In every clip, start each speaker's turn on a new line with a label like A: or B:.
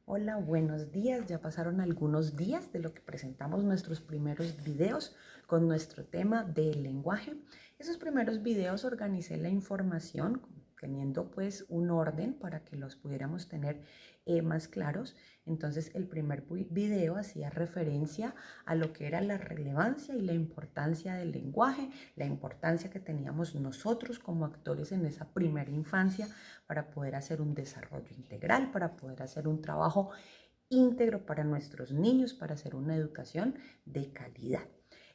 A: Hola, buenos días. Ya pasaron algunos días de lo que presentamos nuestros primeros videos con nuestro tema del lenguaje. Esos primeros videos organicé la información teniendo pues un orden para que los pudiéramos tener más claros. Entonces el primer video hacía referencia a lo que era la relevancia y la importancia del lenguaje, la importancia que teníamos nosotros como actores en esa primera infancia para poder hacer un desarrollo integral, para poder hacer un trabajo íntegro para nuestros niños, para hacer una educación de calidad.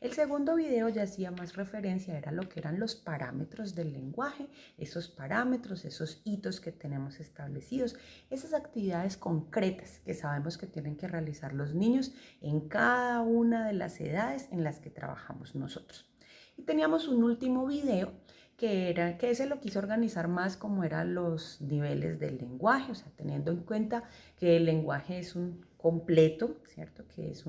A: El segundo video ya hacía más referencia, era lo que eran los parámetros del lenguaje, esos parámetros, esos hitos que tenemos establecidos, esas actividades concretas que sabemos que tienen que realizar los niños en cada una de las edades en las que trabajamos nosotros. Y teníamos un último video que ese lo quise organizar más como eran los niveles del lenguaje, o sea, teniendo en cuenta que el lenguaje es un completo, ¿cierto? Que es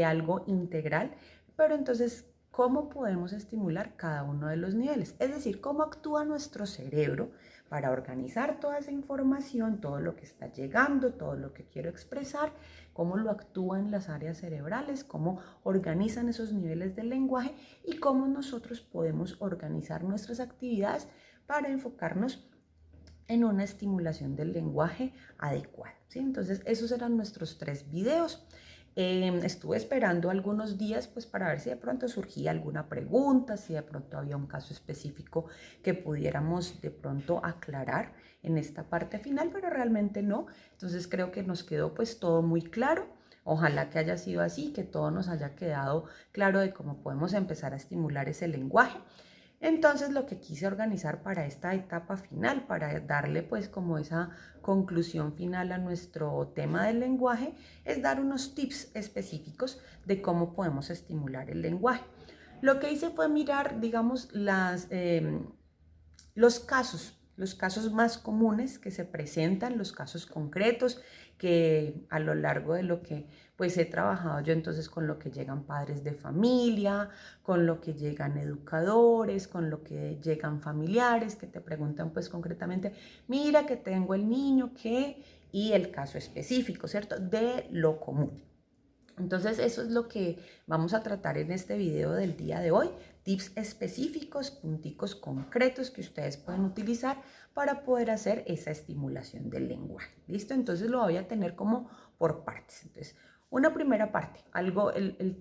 A: algo integral, pero entonces, ¿cómo podemos estimular cada uno de los niveles? Es decir, ¿cómo actúa nuestro cerebro para organizar toda esa información, todo lo que está llegando, todo lo que quiero expresar, cómo lo actúan las áreas cerebrales, cómo organizan esos niveles del lenguaje y cómo nosotros podemos organizar nuestras actividades para enfocarnos en una estimulación del lenguaje adecuada, ¿sí? Entonces, esos eran nuestros 3 videos. Estuve esperando algunos días pues para ver si de pronto surgía alguna pregunta, si de pronto había un caso específico que pudiéramos de pronto aclarar en esta parte final, pero realmente no. Entonces creo que nos quedó pues todo muy claro. Ojalá que haya sido así, que todo nos haya quedado claro de cómo podemos empezar a estimular ese lenguaje. Entonces lo que quise organizar para esta etapa final, para darle pues como esa conclusión final a nuestro tema del lenguaje, es dar unos tips específicos de cómo podemos estimular el lenguaje. Lo que hice fue mirar, digamos, los casos más comunes que se presentan, los casos concretos que a lo largo de lo que pues he trabajado yo entonces con lo que llegan padres de familia, con lo que llegan educadores, con lo que llegan familiares que te preguntan pues concretamente, mira que tengo el niño que, y el caso específico, ¿cierto? De lo común. Entonces eso es lo que vamos a tratar en este video del día de hoy, tips específicos, punticos concretos que ustedes pueden utilizar para poder hacer esa estimulación del lenguaje. ¿Listo? Entonces lo voy a tener como por partes. Entonces, una primera parte, algo, el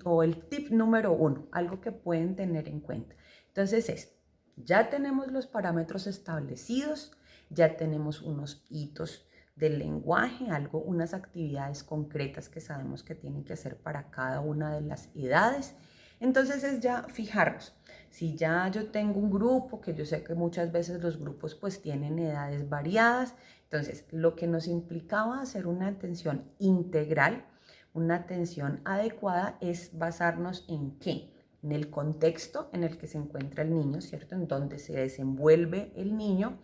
A: tip número 1, algo que pueden tener en cuenta. Entonces ya tenemos los parámetros establecidos, ya tenemos unos hitos del lenguaje, unas actividades concretas que sabemos que tienen que hacer para cada una de las edades. Entonces es ya fijarnos. Si ya yo tengo un grupo, que yo sé que muchas veces los grupos pues tienen edades variadas, entonces lo que nos implicaba hacer una atención integral, una atención adecuada es basarnos en qué, en el contexto en el que se encuentra el niño, ¿cierto? En donde se desenvuelve el niño.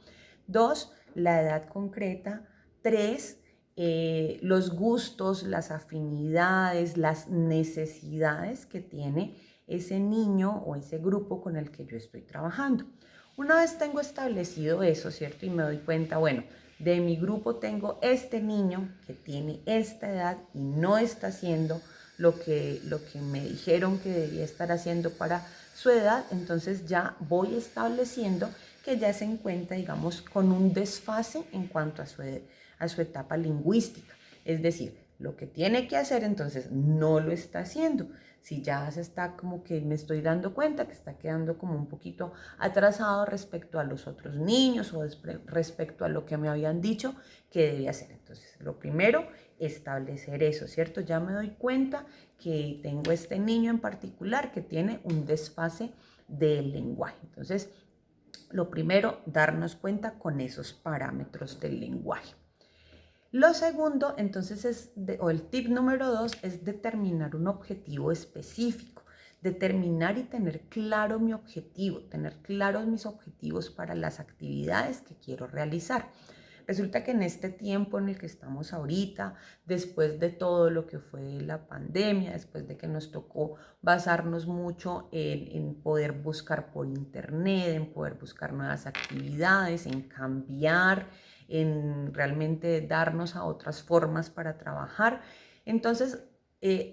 A: 2, la edad concreta. 3, los gustos, las afinidades, las necesidades que tiene ese niño o ese grupo con el que yo estoy trabajando. Una vez tengo establecido eso, ¿cierto? Y me doy cuenta, bueno, de mi grupo tengo este niño que tiene esta edad y no está haciendo lo que me dijeron que debía estar haciendo para su edad, entonces ya voy estableciendo que ya se encuentra, digamos, con un desfase en cuanto a su etapa lingüística. Es decir, lo que tiene que hacer entonces no lo está haciendo. Si ya se está como que me estoy dando cuenta que está quedando como un poquito atrasado respecto a los otros niños o respecto a lo que me habían dicho que debía hacer. Entonces, lo primero, establecer eso, ¿cierto? Ya me doy cuenta que tengo este niño en particular que tiene un desfase del lenguaje. Entonces, lo primero, darnos cuenta con esos parámetros del lenguaje. Lo segundo, entonces, o el tip número 2 es determinar un objetivo específico. Determinar y tener claro mi objetivo, tener claros mis objetivos para las actividades que quiero realizar. Resulta que en este tiempo en el que estamos ahorita, después de todo lo que fue la pandemia, después de que nos tocó basarnos mucho en poder buscar por internet, en poder buscar nuevas actividades, en cambiar en realmente darnos a otras formas para trabajar. Entonces,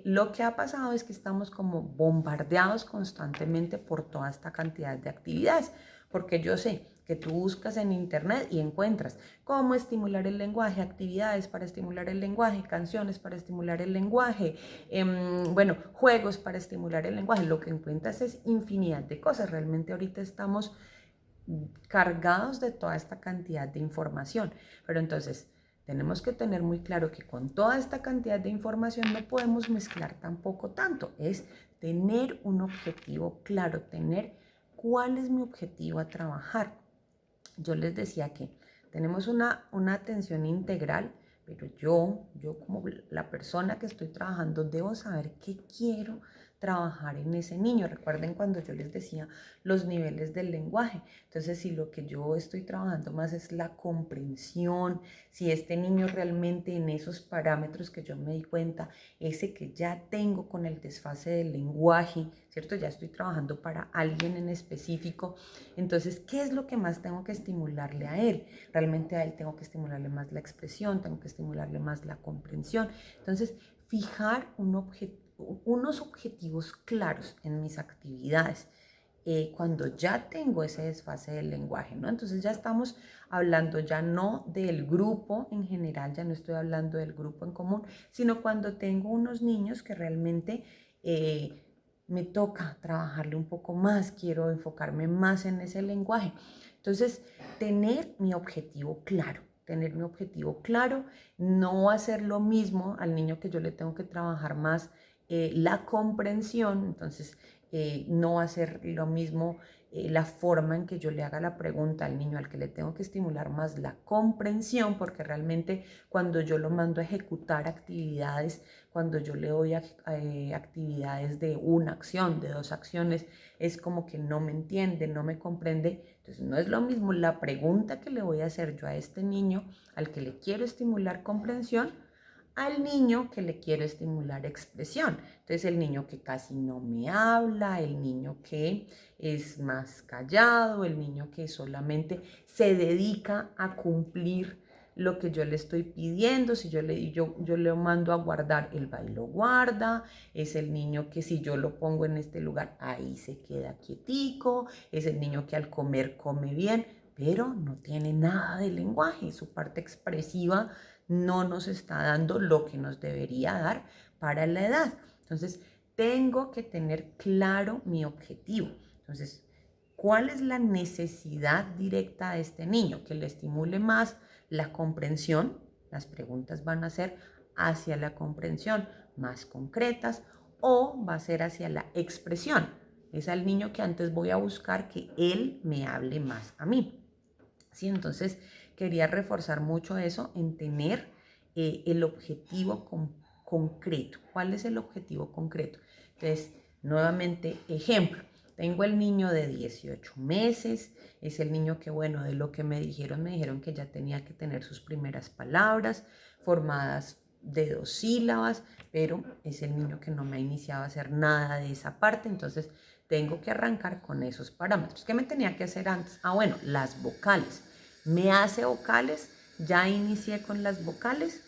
A: lo que ha pasado es que estamos como bombardeados constantemente por toda esta cantidad de actividades, porque yo sé que tú buscas en internet y encuentras cómo estimular el lenguaje, actividades para estimular el lenguaje, canciones para estimular el lenguaje, bueno, juegos para estimular el lenguaje. Lo que encuentras es infinidad de cosas. Realmente ahorita estamos cargados de toda esta cantidad de información, pero entonces tenemos que tener muy claro que con toda esta cantidad de información no podemos mezclar tampoco tanto. Es tener un objetivo claro, tener cuál es mi objetivo a trabajar. Yo les decía que tenemos una atención integral, pero yo como la persona que estoy trabajando debo saber qué quiero trabajar en ese niño. Recuerden cuando yo les decía los niveles del lenguaje. Entonces, si lo que yo estoy trabajando más es la comprensión, si este niño realmente en esos parámetros que yo me di cuenta, ese que ya tengo con el desfase del lenguaje, ¿cierto? Ya estoy trabajando para alguien en específico. Entonces, ¿qué es lo que más tengo que estimularle a él? Realmente a él tengo que estimularle más la expresión, tengo que estimularle más la comprensión. Entonces, fijar unos objetivos claros en mis actividades. Cuando ya tengo ese desfase del lenguaje, ¿no? Entonces ya estamos hablando ya no del grupo en general, ya no estoy hablando del grupo en común, sino cuando tengo unos niños que realmente me toca trabajarle un poco más, quiero enfocarme más en ese lenguaje. Entonces, tener mi objetivo claro, no hacer lo mismo al niño que yo le tengo que trabajar más la comprensión, entonces no hacer lo mismo la forma en que yo le haga la pregunta al niño al que le tengo que estimular más la comprensión, porque realmente cuando yo lo mando a ejecutar actividades, cuando yo le doy actividades de una acción, de dos acciones, es como que no me entiende, no me comprende. Entonces no es lo mismo la pregunta que le voy a hacer yo a este niño al que le quiero estimular comprensión, al niño que le quiero estimular expresión. Entonces el niño que casi no me habla, el niño que es más callado, el niño que solamente se dedica a cumplir lo que yo le estoy pidiendo. Si yo le mando a guardar, él va y lo guarda. Es el niño que si yo lo pongo en este lugar, ahí se queda quietico. Es el niño que al comer come bien, pero no tiene nada de lenguaje. Su parte expresiva no nos está dando lo que nos debería dar para la edad. Entonces, tengo que tener claro mi objetivo. Entonces, ¿cuál es la necesidad directa de este niño? Que le estimule más la comprensión. Las preguntas van a ser hacia la comprensión, más concretas, o va a ser hacia la expresión. Es al niño que antes voy a buscar que él me hable más a mí. ¿Sí? Entonces, quería reforzar mucho eso en tener el objetivo concreto. ¿Cuál es el objetivo concreto? Entonces, nuevamente, ejemplo. Tengo el niño de 18 meses, es el niño que, bueno, de lo que me dijeron que ya tenía que tener sus primeras palabras formadas de 2 sílabas, pero es el niño que no me ha iniciado a hacer nada de esa parte, entonces tengo que arrancar con esos parámetros. ¿Qué me tenía que hacer antes? Ah, bueno, las vocales. Me hace vocales, ya inicié con las vocales,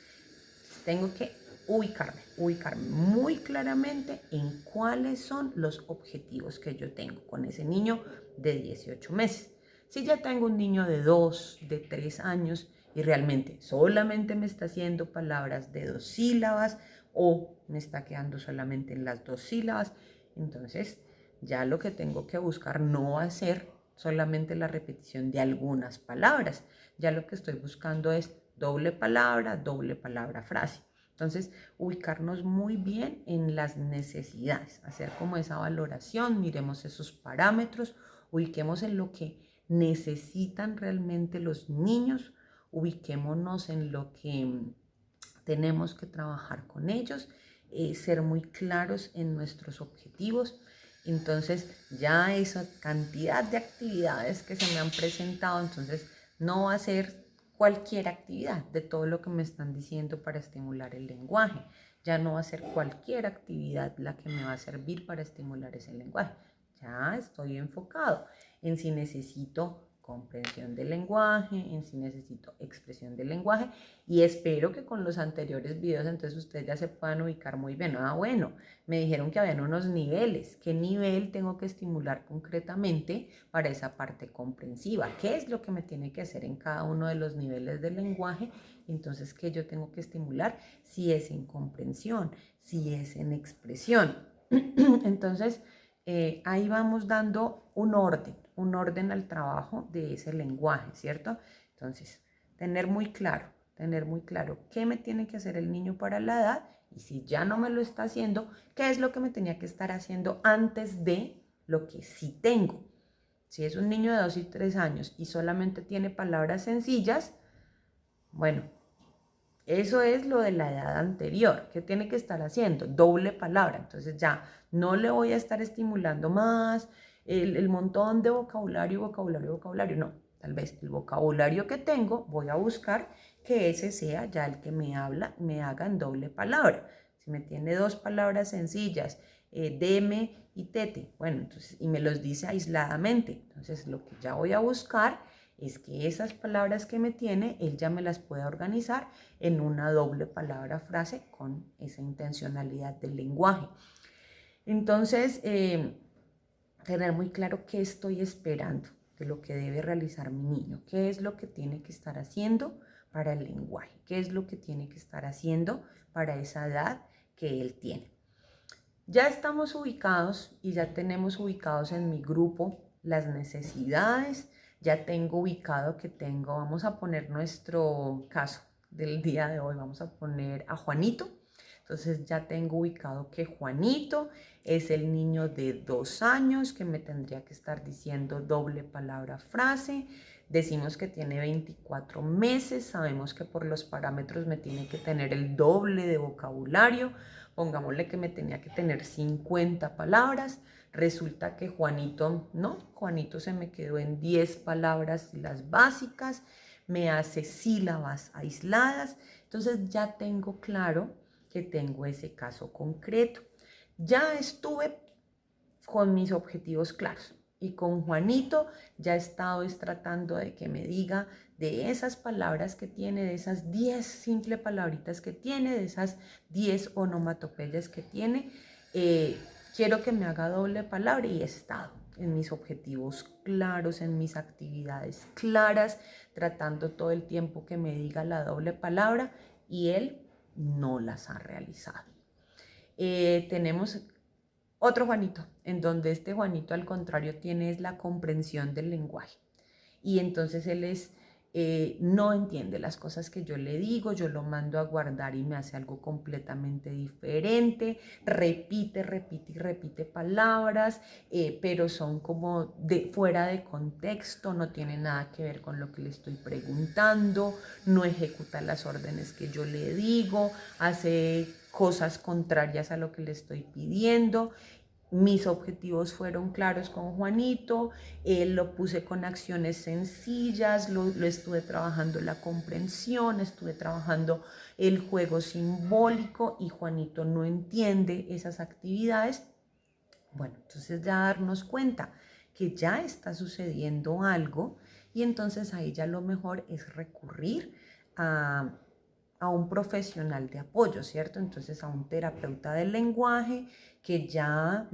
A: tengo que ubicarme muy claramente en cuáles son los objetivos que yo tengo con ese niño de 18 meses. Si ya tengo un niño de 2, de 3 años y realmente solamente me está haciendo palabras de 2 sílabas o me está quedando solamente en las 2 sílabas, entonces ya lo que tengo que buscar no va a ser solamente la repetición de algunas palabras. Ya lo que estoy buscando es doble palabra, frase. Entonces, ubicarnos muy bien en las necesidades, hacer como esa valoración, miremos esos parámetros, ubiquemos en lo que necesitan realmente los niños, ubiquémonos en lo que tenemos que trabajar con ellos, ser muy claros en nuestros objetivos. Entonces, ya esa cantidad de actividades que se me han presentado, entonces no va a ser cualquier actividad de todo lo que me están diciendo para estimular el lenguaje. Ya no va a ser cualquier actividad la que me va a servir para estimular ese lenguaje. Ya estoy enfocado en si necesito comprensión del lenguaje, en si necesito expresión del lenguaje, y espero que con los anteriores videos entonces ustedes ya se puedan ubicar muy bien. Bueno, me dijeron que habían unos niveles. ¿Qué nivel tengo que estimular concretamente para esa parte comprensiva? ¿Qué es lo que me tiene que hacer en cada uno de los niveles del lenguaje? Entonces, ¿qué yo tengo que estimular? Si es en comprensión, si es en expresión. Entonces, ahí vamos dando un orden al trabajo de ese lenguaje, ¿cierto? Entonces, tener muy claro qué me tiene que hacer el niño para la edad, y si ya no me lo está haciendo, qué es lo que me tenía que estar haciendo antes de lo que sí tengo. Si es un niño de 2 y 3 años y solamente tiene palabras sencillas, bueno, eso es lo de la edad anterior. ¿Qué tiene que estar haciendo? Doble palabra. Entonces ya no le voy a estar estimulando más el montón de vocabulario. No, tal vez el vocabulario que tengo voy a buscar que ese sea ya el que me haga en doble palabra. Si me tiene 2 palabras sencillas, deme y tete, bueno, entonces, y me los dice aisladamente. Entonces lo que ya voy a buscar es que esas palabras que me tiene, él ya me las pueda organizar en una doble palabra frase con esa intencionalidad del lenguaje. Entonces, tener muy claro qué estoy esperando de lo que debe realizar mi niño, qué es lo que tiene que estar haciendo para el lenguaje, qué es lo que tiene que estar haciendo para esa edad que él tiene. Ya estamos ubicados y ya tenemos ubicados en mi grupo las necesidades. Ya tengo ubicado que vamos a poner nuestro caso del día de hoy, vamos a poner a Juanito. Entonces ya tengo ubicado que Juanito es el niño de 2 años que me tendría que estar diciendo doble palabra frase. Decimos que tiene 24 meses, sabemos que por los parámetros me tiene que tener el doble de vocabulario. Pongámosle que me tenía que tener 50 palabras. Resulta que Juanito se me quedó en 10 palabras las básicas, me hace sílabas aisladas. Entonces ya tengo claro que tengo ese caso concreto. Ya estuve con mis objetivos claros. Y con Juanito ya he estado tratando de que me diga de esas palabras que tiene, de esas 10 simples palabritas que tiene, de esas 10 onomatopeyas que tiene. Quiero que me haga doble palabra y he estado en mis objetivos claros, en mis actividades claras, tratando todo el tiempo que me diga la doble palabra y él no las ha realizado. Tenemos otro Juanito, en donde este Juanito al contrario tiene la comprensión del lenguaje. Y entonces él no entiende las cosas que yo le digo, yo lo mando a guardar y me hace algo completamente diferente, repite y repite palabras, pero son como fuera de contexto, no tiene nada que ver con lo que le estoy preguntando, no ejecuta las órdenes que yo le digo, hace cosas contrarias a lo que le estoy pidiendo. Mis objetivos fueron claros con Juanito, lo puse con acciones sencillas, lo estuve trabajando la comprensión, estuve trabajando el juego simbólico y Juanito no entiende esas actividades. Bueno, entonces ya darnos cuenta que ya está sucediendo algo y entonces ahí ya lo mejor es recurrir a un profesional de apoyo, ¿cierto? Entonces a un terapeuta del lenguaje que ya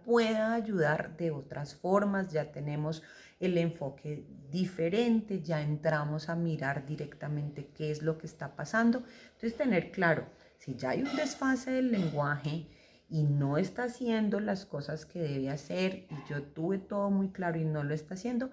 A: pueda ayudar de otras formas. Ya tenemos el enfoque diferente, ya entramos a mirar directamente qué es lo que está pasando. Entonces tener claro, si ya hay un desfase del lenguaje y no está haciendo las cosas que debe hacer y yo tuve todo muy claro y no lo está haciendo,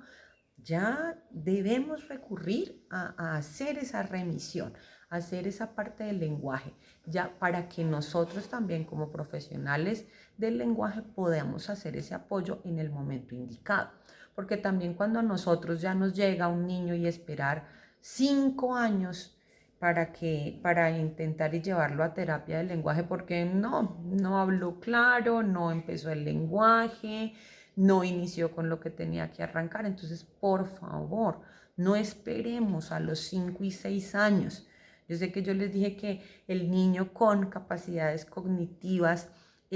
A: ya debemos recurrir a hacer esa remisión, a hacer esa parte del lenguaje, ya para que nosotros también como profesionales del lenguaje podamos hacer ese apoyo en el momento indicado. Porque también cuando a nosotros ya nos llega un niño y esperar 5 años para intentar y llevarlo a terapia del lenguaje, porque no habló claro, no empezó el lenguaje, no inició con lo que tenía que arrancar. Entonces, por favor, no esperemos a los 5 y 6 años. Yo sé que yo les dije que el niño con capacidades cognitivas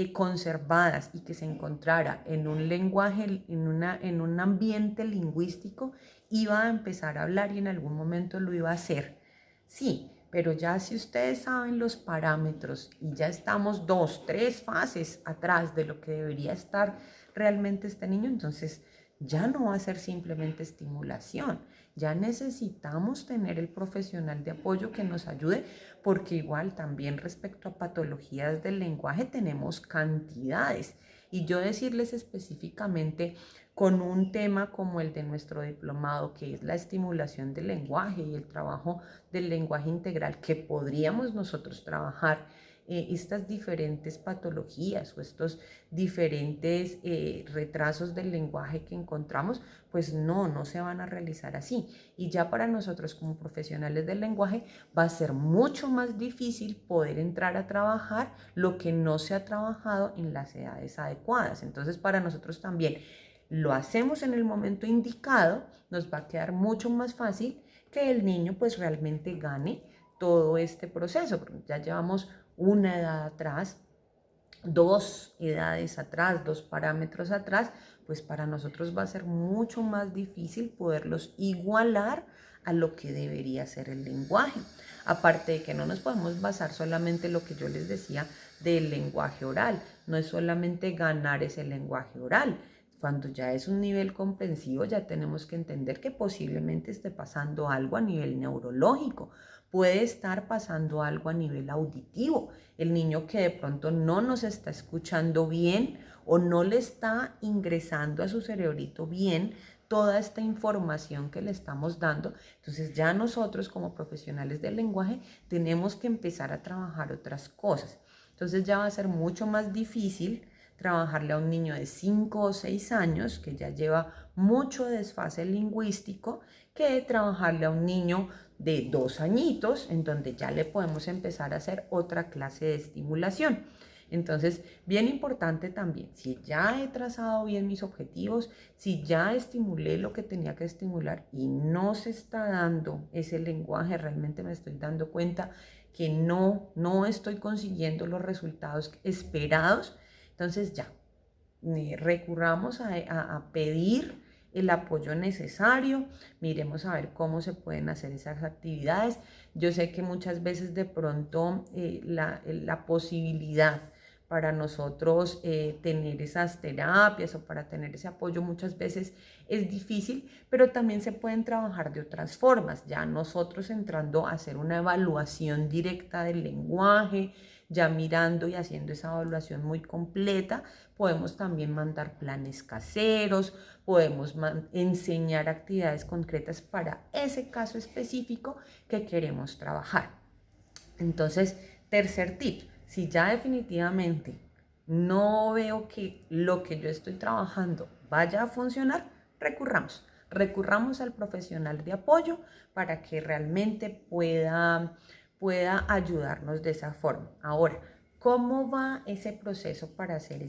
A: conservadas y que se encontrara en un lenguaje, en un ambiente lingüístico, iba a empezar a hablar y en algún momento lo iba a hacer. Sí, pero ya si ustedes saben los parámetros y ya estamos 2, 3 fases atrás de lo que debería estar realmente este niño, entonces ya no va a ser simplemente estimulación, ya necesitamos tener el profesional de apoyo que nos ayude, porque igual también respecto a patologías del lenguaje tenemos cantidades. Y yo decirles específicamente con un tema como el de nuestro diplomado, que es la estimulación del lenguaje y el trabajo del lenguaje integral, que podríamos nosotros trabajar estas diferentes patologías o estos diferentes retrasos del lenguaje que encontramos, pues no se van a realizar así. Y ya para nosotros como profesionales del lenguaje va a ser mucho más difícil poder entrar a trabajar lo que no se ha trabajado en las edades adecuadas. Entonces para nosotros también lo hacemos en el momento indicado, nos va a quedar mucho más fácil que el niño pues realmente gane todo este proceso, porque ya llevamos una edad atrás, 2 edades atrás, 2 parámetros atrás, pues para nosotros va a ser mucho más difícil poderlos igualar a lo que debería ser el lenguaje. Aparte de que no nos podemos basar solamente en lo que yo les decía del lenguaje oral, no es solamente ganar ese lenguaje oral. Cuando ya es un nivel comprensivo, ya tenemos que entender que posiblemente esté pasando algo a nivel neurológico, puede estar pasando algo a nivel auditivo. El niño que de pronto no nos está escuchando bien o no le está ingresando a su cerebrito bien toda esta información que le estamos dando. Entonces ya nosotros como profesionales del lenguaje tenemos que empezar a trabajar otras cosas. Entonces ya va a ser mucho más difícil trabajarle a un niño de 5 o 6 años que ya lleva mucho desfase lingüístico, que trabajarle a un niño de 2 añitos, en donde ya le podemos empezar a hacer otra clase de estimulación. Entonces, bien importante también, si ya he trazado bien mis objetivos, si ya estimulé lo que tenía que estimular y no se está dando ese lenguaje, realmente me estoy dando cuenta que no estoy consiguiendo los resultados esperados, entonces ya, recurramos a pedir el apoyo necesario, miremos a ver cómo se pueden hacer esas actividades. Yo sé que muchas veces de pronto la posibilidad para nosotros tener esas terapias o para tener ese apoyo muchas veces es difícil, pero también se pueden trabajar de otras formas, ya nosotros entrando a hacer una evaluación directa del lenguaje, ya mirando y haciendo esa evaluación muy completa, podemos también mandar planes caseros, podemos enseñar actividades concretas para ese caso específico que queremos trabajar. Entonces, tercer tip, si ya definitivamente no veo que lo que yo estoy trabajando vaya a funcionar, recurramos al profesional de apoyo para que realmente pueda ayudarnos de esa forma. Ahora, ¿cómo va ese proceso para hacer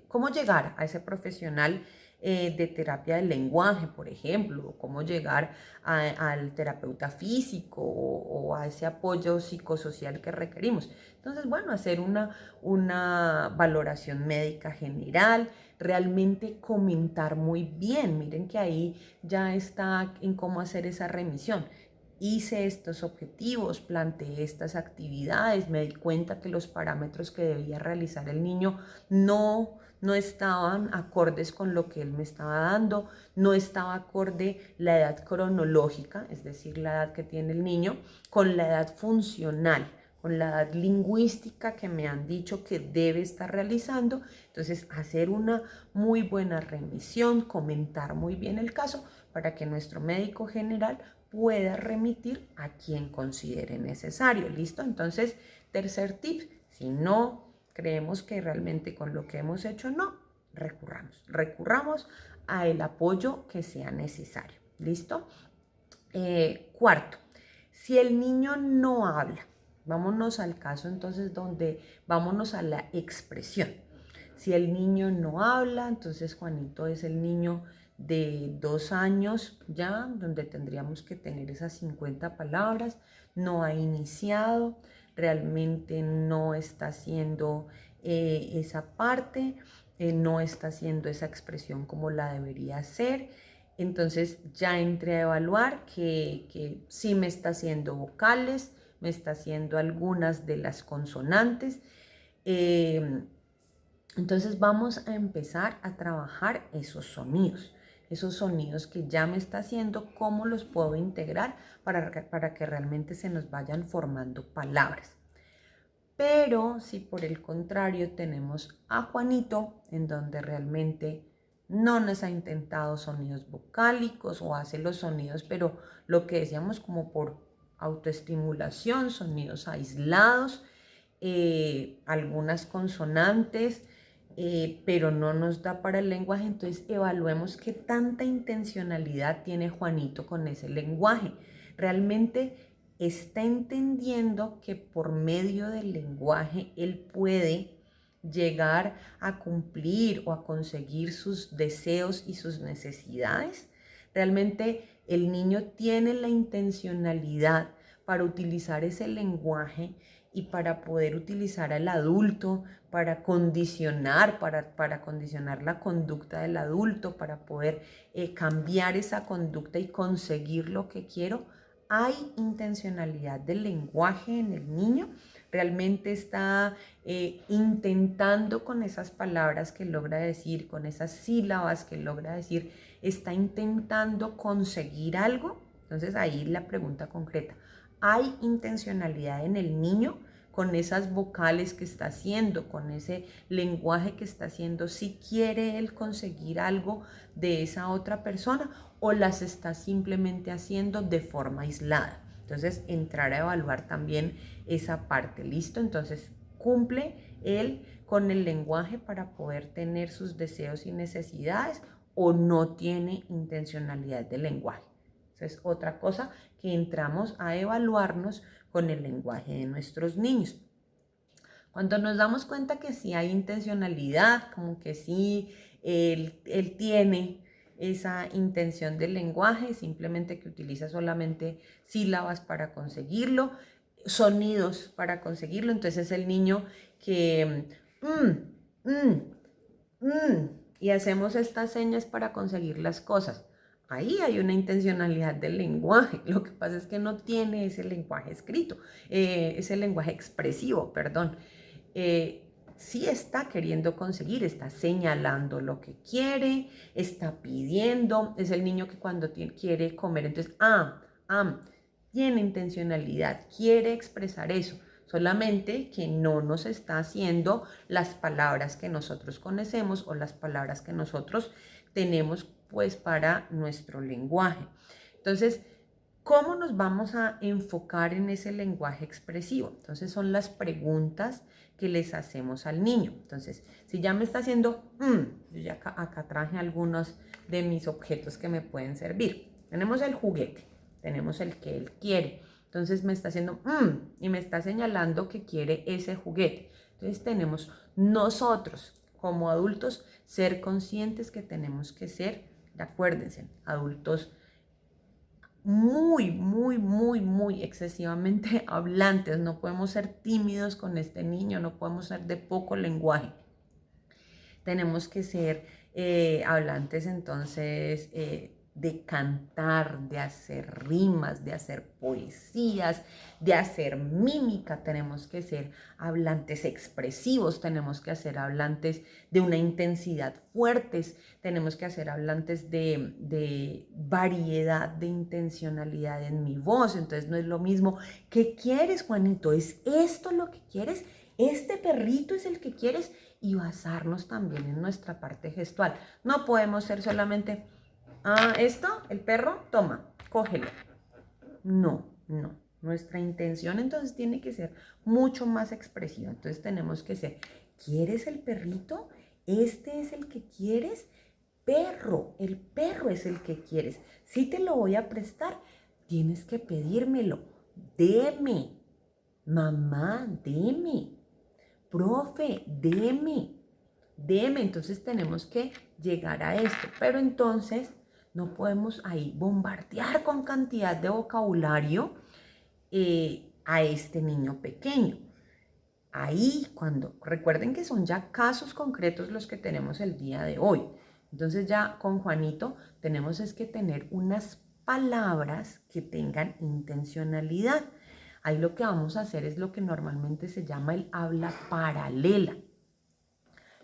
A: cómo llegar a ese profesional de terapia del lenguaje, por ejemplo, o cómo llegar al terapeuta físico o a ese apoyo psicosocial que requerimos? Entonces, bueno, hacer una valoración médica general, realmente comentar muy bien. Miren que ahí ya está en cómo hacer esa remisión. Hice estos objetivos, planteé estas actividades, me di cuenta que los parámetros que debía realizar el niño no estaban acordes con lo que él me estaba dando, no estaba acorde la edad cronológica, es decir, la edad que tiene el niño, con la edad funcional, con la edad lingüística que me han dicho que debe estar realizando. Entonces, hacer una muy buena remisión, comentar muy bien el caso para que nuestro médico general pueda remitir a quien considere necesario. ¿Listo? Entonces, tercer tip, si no creemos que realmente con lo que hemos hecho no, recurramos a el apoyo que sea necesario. ¿Listo? Cuarto, si el niño no habla, vámonos al caso entonces vámonos a la expresión. Si el niño no habla, entonces Juanito es el niño de 2 años ya, donde tendríamos que tener esas 50 palabras, no ha iniciado, realmente no está haciendo esa parte, no está haciendo esa expresión como la debería hacer. Entonces ya entré a evaluar que sí me está haciendo vocales, me está haciendo algunas de las consonantes. Entonces vamos a empezar a trabajar esos sonidos que ya me está haciendo, cómo los puedo integrar para que realmente se nos vayan formando palabras. Pero si por el contrario tenemos a Juanito, en donde realmente no nos ha intentado sonidos vocálicos o hace los sonidos, pero lo que decíamos como por autoestimulación, sonidos aislados, algunas consonantes, pero no nos da para el lenguaje. Entonces evaluemos qué tanta intencionalidad tiene Juanito con ese lenguaje. Realmente está entendiendo que por medio del lenguaje él puede llegar a cumplir o a conseguir sus deseos y sus necesidades. Realmente el niño tiene la intencionalidad para utilizar ese lenguaje y para poder utilizar al adulto, para condicionar, para condicionar la conducta del adulto, para poder cambiar esa conducta y conseguir lo que quiero. Hay intencionalidad del lenguaje en el niño, realmente está intentando con esas palabras que logra decir, con esas sílabas que logra decir, está intentando conseguir algo. Entonces ahí la pregunta concreta, ¿hay intencionalidad en el niño con esas vocales que está haciendo, con ese lenguaje que está haciendo? Si quiere él conseguir algo de esa otra persona o las está simplemente haciendo de forma aislada. Entonces entrar a evaluar también esa parte. ¿Listo? Entonces cumple él con el lenguaje para poder tener sus deseos y necesidades o no tiene intencionalidad del lenguaje. Entonces otra cosa que entramos a evaluarnos con el lenguaje de nuestros niños. Cuando nos damos cuenta que sí hay intencionalidad, como que sí él tiene esa intención del lenguaje, simplemente que utiliza solamente sílabas para conseguirlo, sonidos para conseguirlo, entonces es el niño que y hacemos estas señas para conseguir las cosas. Ahí hay una intencionalidad del lenguaje. Lo que pasa es que no tiene ese lenguaje escrito, ese lenguaje expresivo, perdón. Sí está queriendo conseguir, está señalando lo que quiere, está pidiendo. Es el niño que cuando quiere comer, entonces, tiene intencionalidad, quiere expresar eso. Solamente que no nos está haciendo las palabras que nosotros conocemos o las palabras que nosotros tenemos pues para nuestro lenguaje. Entonces, ¿cómo nos vamos a enfocar en ese lenguaje expresivo? Entonces son las preguntas que les hacemos al niño. Entonces, si ya me está haciendo, yo ya acá traje algunos de mis objetos que me pueden servir. Tenemos el juguete, tenemos el que él quiere. Entonces me está haciendo y me está señalando que quiere ese juguete. Entonces tenemos nosotros como adultos ser conscientes que tenemos que ser, acuérdense, adultos muy excesivamente hablantes. No podemos ser tímidos con este niño, no podemos ser de poco lenguaje. Tenemos que ser hablantes entonces de cantar, de hacer rimas, de hacer poesías, de hacer mímica. Tenemos que ser hablantes expresivos, tenemos que hacer hablantes de una intensidad fuertes, tenemos que hacer hablantes de variedad, de intencionalidad en mi voz. Entonces no es lo mismo, ¿qué quieres, Juanito? ¿Es esto lo que quieres? ¿Este perrito es el que quieres? Y basarnos también en nuestra parte gestual. No podemos ser solamente, esto, el perro, toma, cógelo. No. Nuestra intención entonces tiene que ser mucho más expresiva. Entonces tenemos que ser, ¿quieres el perrito? ¿Este es el que quieres? Perro, el perro es el que quieres. Si te lo voy a prestar, tienes que pedírmelo. Deme. Mamá, deme. Profe, deme. Entonces tenemos que llegar a esto. Pero entonces no podemos ahí bombardear con cantidad de vocabulario a este niño pequeño. Ahí cuando, recuerden que son ya casos concretos los que tenemos el día de hoy. Entonces ya con Juanito tenemos es que tener unas palabras que tengan intencionalidad. Ahí lo que vamos a hacer es lo que normalmente se llama el habla paralela.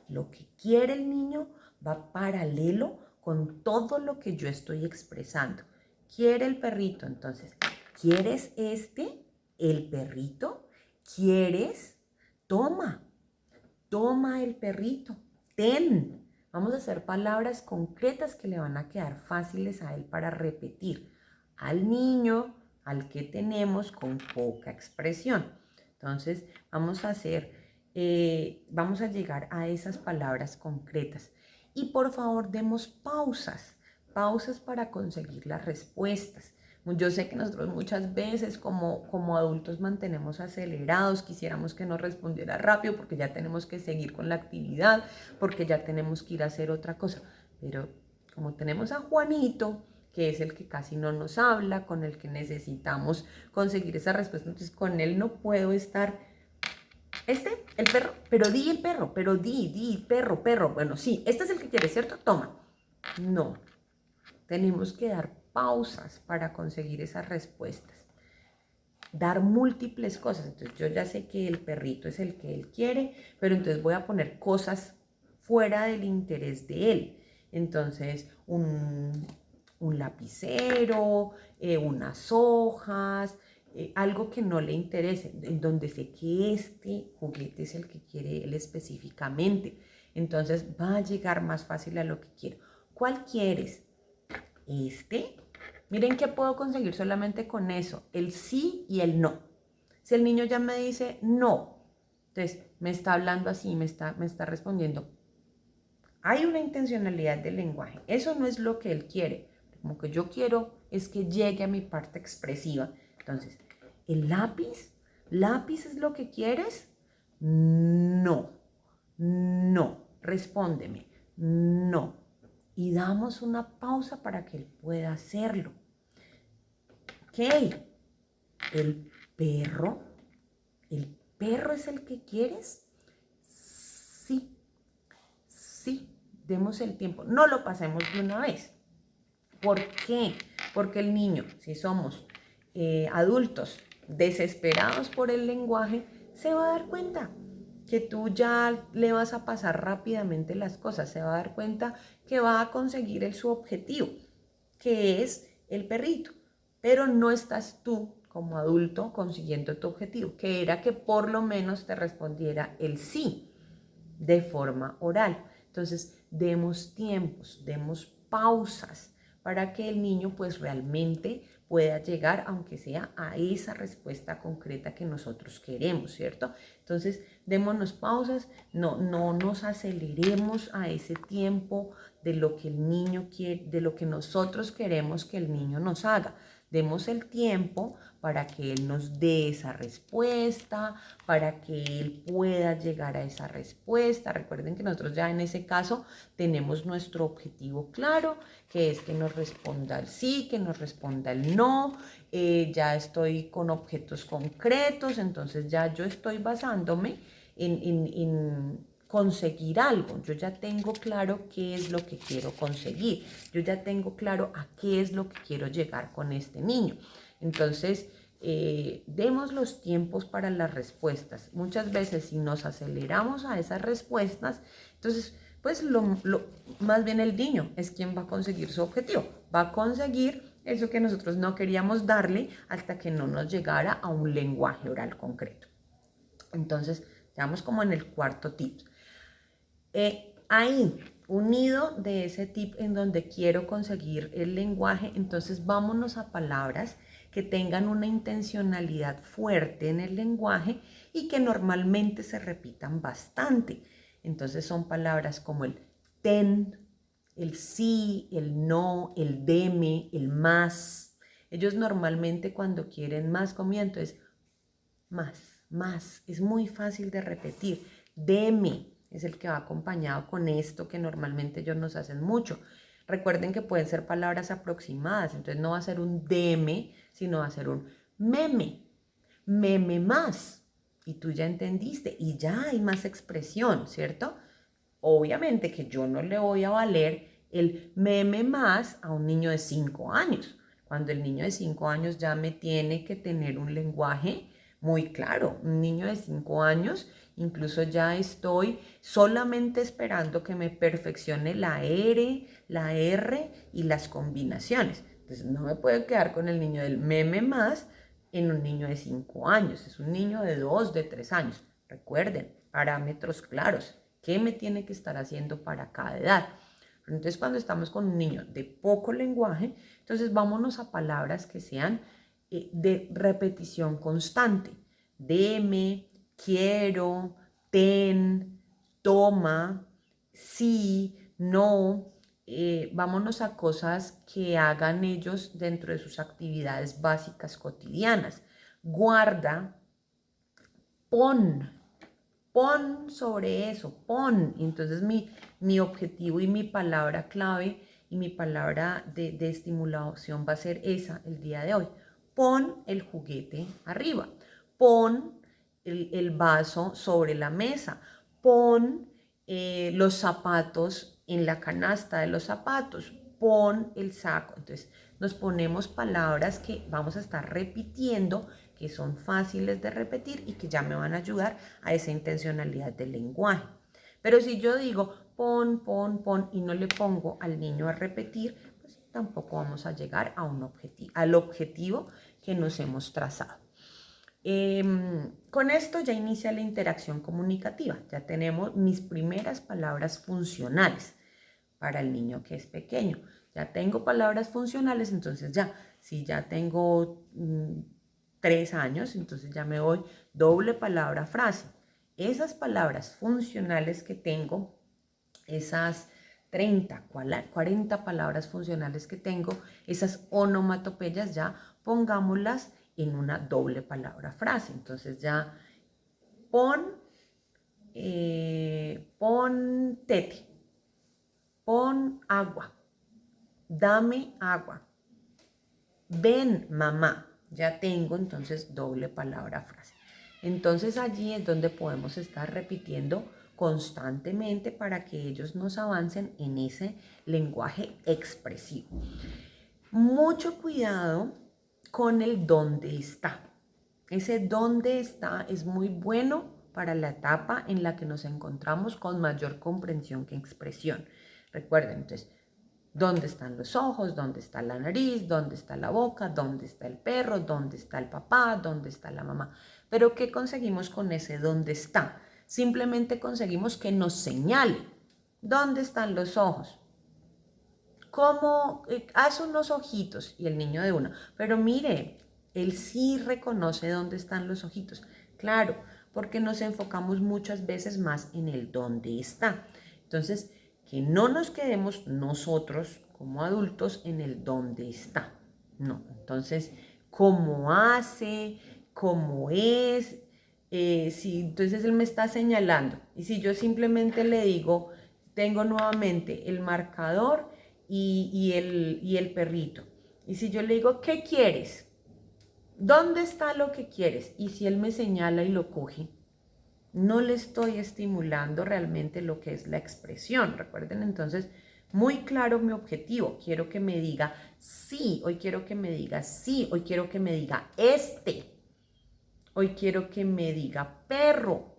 A: Lo que quiere el niño va paralelo con todo lo que yo estoy expresando. Quiere el perrito, entonces, ¿quieres este? ¿El perrito? ¿Quieres? Toma, toma el perrito, ten. Vamos a hacer palabras concretas que le van a quedar fáciles a él para repetir. Al niño, al que tenemos con poca expresión. Entonces, vamos a llegar a esas palabras concretas. Y por favor, demos pausas, pausas para conseguir las respuestas. Yo sé que nosotros muchas veces como adultos mantenemos acelerados, quisiéramos que nos respondiera rápido porque ya tenemos que seguir con la actividad, porque ya tenemos que ir a hacer otra cosa. Pero como tenemos a Juanito, que es el que casi no nos habla, con el que necesitamos conseguir esa respuesta, entonces con él no puedo estar, el perro, pero di el perro, pero di, perro, perro. Bueno, sí, este es el que quieres, ¿cierto? Toma. No, tenemos que dar pausas para conseguir esas respuestas. Dar múltiples cosas. Entonces yo ya sé que el perrito es el que él quiere, pero entonces voy a poner cosas fuera del interés de él. Entonces un lapicero, unas hojas, algo que no le interese, en donde sé que este juguete es el que quiere él específicamente. Entonces va a llegar más fácil a lo que quiero. ¿Cuál quieres? Este. Miren que puedo conseguir solamente con eso, el sí y el no. Si el niño ya me dice no, entonces me está hablando así, me está respondiendo. Hay una intencionalidad del lenguaje. Eso no es lo que él quiere. Como que yo quiero es que llegue a mi parte expresiva. Entonces, ¿el lápiz es lo que quieres? No, no. Respóndeme, no. Y damos una pausa para que él pueda hacerlo. Ok, el perro, ¿el perro es el que quieres? Sí, sí, demos el tiempo, no lo pasemos de una vez. ¿Por qué? Porque el niño, si somos adultos desesperados por el lenguaje, se va a dar cuenta que tú ya le vas a pasar rápidamente las cosas, se va a dar cuenta que va a conseguir su objetivo, que es el perrito, pero no estás tú como adulto consiguiendo tu objetivo, que era que por lo menos te respondiera el sí de forma oral. Entonces, demos tiempos, demos pausas para que el niño pues realmente pueda llegar, aunque sea a esa respuesta concreta que nosotros queremos, ¿cierto? Entonces, démonos pausas, no nos aceleremos a ese tiempo de lo que el niño quiere, de lo que nosotros queremos que el niño nos haga. Demos el tiempo para que él nos dé esa respuesta, para que él pueda llegar a esa respuesta. Recuerden que nosotros ya en ese caso tenemos nuestro objetivo claro, que es que nos responda el sí, que nos responda el no. Ya estoy con objetos concretos, entonces ya yo estoy basándome en conseguir algo. Yo ya tengo claro qué es lo que quiero conseguir. Yo ya tengo claro a qué es lo que quiero llegar con este niño. Entonces, demos los tiempos para las respuestas. Muchas veces si nos aceleramos a esas respuestas, entonces, pues más bien el niño es quien va a conseguir su objetivo. Va a conseguir eso que nosotros no queríamos darle hasta que no nos llegara a un lenguaje oral concreto. Entonces, estamos como en el cuarto tip. Ahí, unido de ese tip en donde quiero conseguir el lenguaje, entonces vámonos a palabras que tengan una intencionalidad fuerte en el lenguaje y que normalmente se repitan bastante. Entonces son palabras como el ten, el sí, el no, el deme, el más. Ellos normalmente cuando quieren más comida, entonces más. Es muy fácil de repetir. Deme es el que va acompañado con esto que normalmente ellos nos hacen mucho. Recuerden que pueden ser palabras aproximadas, entonces no va a ser un deme, sino va a ser un meme más. y tú ya entendiste y ya hay más expresión, ¿cierto? Obviamente que yo no le voy a valer el meme más a un niño de 5 años, cuando el niño de 5 años ya me tiene que tener un lenguaje muy claro. Un niño de 5 años, incluso ya estoy solamente esperando que me perfeccione la la R y las combinaciones. Entonces no me puedo quedar con el niño del meme más en un niño de 5 años. Es un niño de 2, de 3 años. Recuerden, parámetros claros. ¿Qué me tiene que estar haciendo para cada edad? Entonces, cuando estamos con un niño de poco lenguaje, entonces vámonos a palabras que sean de repetición constante. Deme, quiero, ten, toma, sí, no. Vámonos a cosas que hagan ellos dentro de sus actividades básicas cotidianas. Guarda, pon, pon sobre eso, pon. Entonces mi objetivo y mi palabra clave y mi palabra de estimulación va a ser esa el día de hoy. Pon el juguete arriba, pon el vaso sobre la mesa, pon los zapatos en la canasta de los zapatos, pon el saco. Entonces nos ponemos palabras que vamos a estar repitiendo, que son fáciles de repetir y que ya me van a ayudar a esa intencionalidad del lenguaje. Pero si yo digo pon y no le pongo al niño a repetir, pues tampoco vamos a llegar a al objetivo que nos hemos trazado. Con esto ya inicia la interacción comunicativa. Ya tenemos mis primeras palabras funcionales para el niño que es pequeño. Ya tengo palabras funcionales, entonces ya, si ya tengo 3 años, entonces ya me voy doble palabra frase. Esas palabras funcionales que tengo, esas 30, 40 palabras funcionales que tengo, esas onomatopeyas ya pongámoslas en una doble palabra frase. Entonces ya pon tete, pon agua, dame agua, ven mamá. Ya tengo entonces doble palabra frase. Entonces allí es donde podemos estar repitiendo constantemente para que ellos nos avancen en ese lenguaje expresivo. Mucho cuidado con el dónde está. Ese dónde está es muy bueno para la etapa en la que nos encontramos con mayor comprensión que expresión. Recuerden, entonces, ¿dónde están los ojos? ¿Dónde está la nariz? ¿Dónde está la boca? ¿Dónde está el perro? ¿Dónde está el papá? ¿Dónde está la mamá? Pero ¿qué conseguimos con ese dónde está? Simplemente conseguimos que nos señale dónde están los ojos. ¿Cómo? Haz unos ojitos y el niño de uno. Pero mire, él sí reconoce dónde están los ojitos. Claro, porque nos enfocamos muchas veces más en el dónde está. Entonces, que no nos quedemos nosotros como adultos en el dónde está. No, entonces, ¿cómo hace? ¿Cómo es? Si entonces él me está señalando. Y si yo simplemente le digo, tengo nuevamente el marcador y el perrito. Y si yo le digo, ¿qué quieres? ¿Dónde está lo que quieres? Y si él me señala y lo coge, no le estoy estimulando realmente lo que es la expresión. Recuerden entonces, muy claro mi objetivo. Quiero que me diga sí, hoy quiero que me diga sí, hoy quiero que me diga hoy quiero que me diga perro,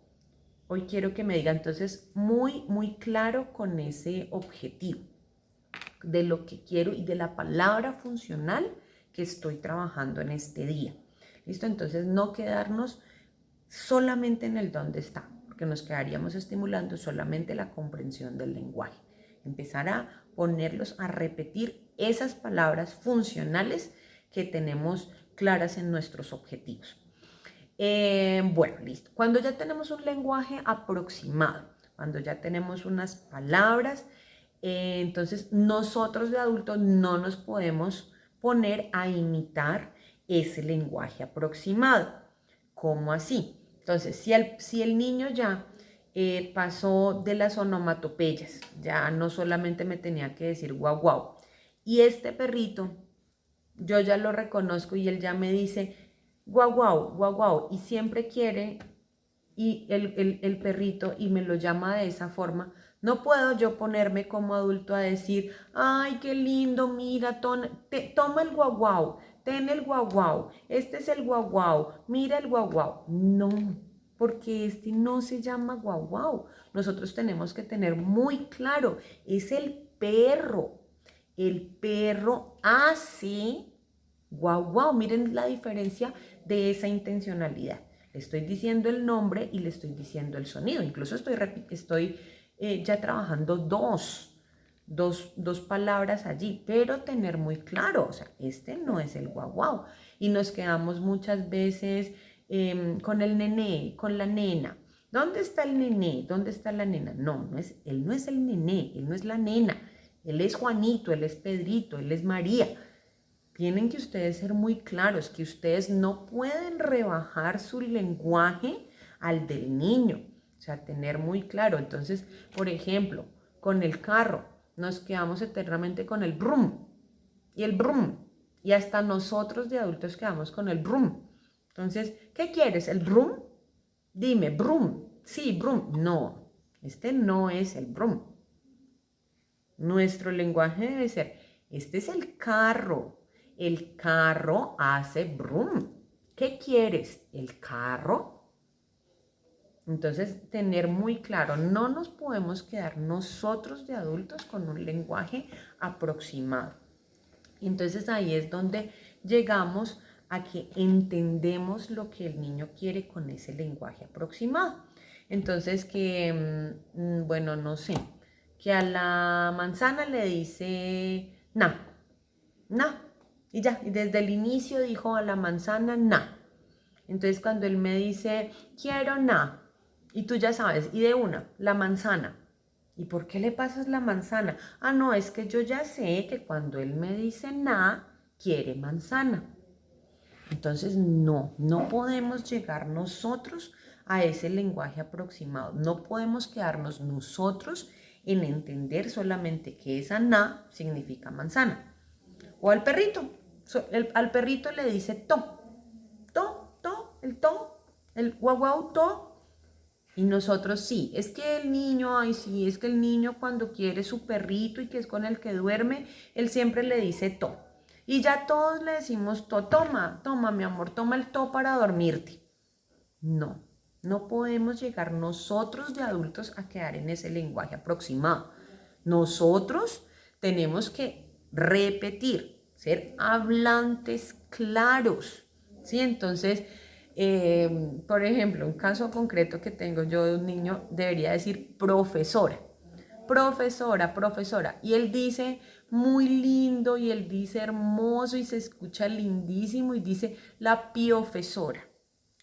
A: hoy quiero que me diga. Entonces, muy claro con ese objetivo de lo que quiero y de la palabra funcional que estoy trabajando en este día. ¿Listo? Entonces, no quedarnos solamente en el dónde está, porque nos quedaríamos estimulando solamente la comprensión del lenguaje. Empezar a ponerlos a repetir esas palabras funcionales que tenemos claras en nuestros objetivos. Bueno, listo. Cuando ya tenemos un lenguaje aproximado, cuando ya tenemos unas palabras, entonces nosotros de adultos no nos podemos poner a imitar ese lenguaje aproximado. ¿Cómo así? Entonces, si el niño ya pasó de las onomatopeyas, ya no solamente me tenía que decir guau guau, y este perrito yo ya lo reconozco y él ya me dice guau guau, guau guau, y siempre quiere y el perrito y me lo llama de esa forma, no puedo yo ponerme como adulto a decir, ay, qué lindo, mira, toma el guau guau, ten el guau guau, este es el guau guau, mira el guau guau. No, porque este no se llama guau guau. Nosotros tenemos que tener muy claro, es el perro. El perro hace guau guau. Miren la diferencia de esa intencionalidad. Le estoy diciendo el nombre y le estoy diciendo el sonido. Incluso estoy ya trabajando dos palabras allí, pero tener muy claro, o sea, este no es el guau guau. Y nos quedamos muchas veces con el nené, con la nena. ¿Dónde está el nené? ¿Dónde está la nena? No, él no es el nené, él no es la nena. Él es Juanito, él es Pedrito, él es María. Tienen que ustedes ser muy claros que ustedes no pueden rebajar su lenguaje al del niño. O sea, tener muy claro. Entonces, por ejemplo, con el carro, nos quedamos eternamente con el brum y el brum. Y hasta nosotros de adultos quedamos con el brum. Entonces, ¿qué quieres? ¿El brum? Dime, brum. Sí, brum. No, este no es el brum. Nuestro lenguaje debe ser, este es el carro. El carro hace brum. ¿Qué quieres? ¿El carro? Entonces, tener muy claro, no nos podemos quedar nosotros de adultos con un lenguaje aproximado. Entonces ahí es donde llegamos a que entendemos lo que el niño quiere con ese lenguaje aproximado. Entonces bueno, no sé, que a la manzana le dice na, na, y ya, y desde el inicio dijo a la manzana na. Entonces cuando él me dice quiero na, y tú ya sabes, y de una, la manzana. ¿Y por qué le pasas la manzana? Ah, no, es que yo ya sé que cuando él me dice na, quiere manzana. Entonces, no podemos llegar nosotros a ese lenguaje aproximado. No podemos quedarnos nosotros en entender solamente que esa na significa manzana. O al perrito. Al perrito le dice to. El guau guau to. Y nosotros sí, es que el niño, ay sí, es que el niño cuando quiere su perrito y que es con el que duerme, él siempre le dice to. Y ya todos le decimos to, toma mi amor, toma el to para dormirte. No podemos llegar nosotros de adultos a quedar en ese lenguaje aproximado. Nosotros tenemos que repetir, ser hablantes claros, ¿sí? Entonces, por ejemplo, un caso concreto que tengo yo de un niño debería decir profesora, profesora. Y él dice muy lindo y él dice hermoso y se escucha lindísimo y dice la piofesora.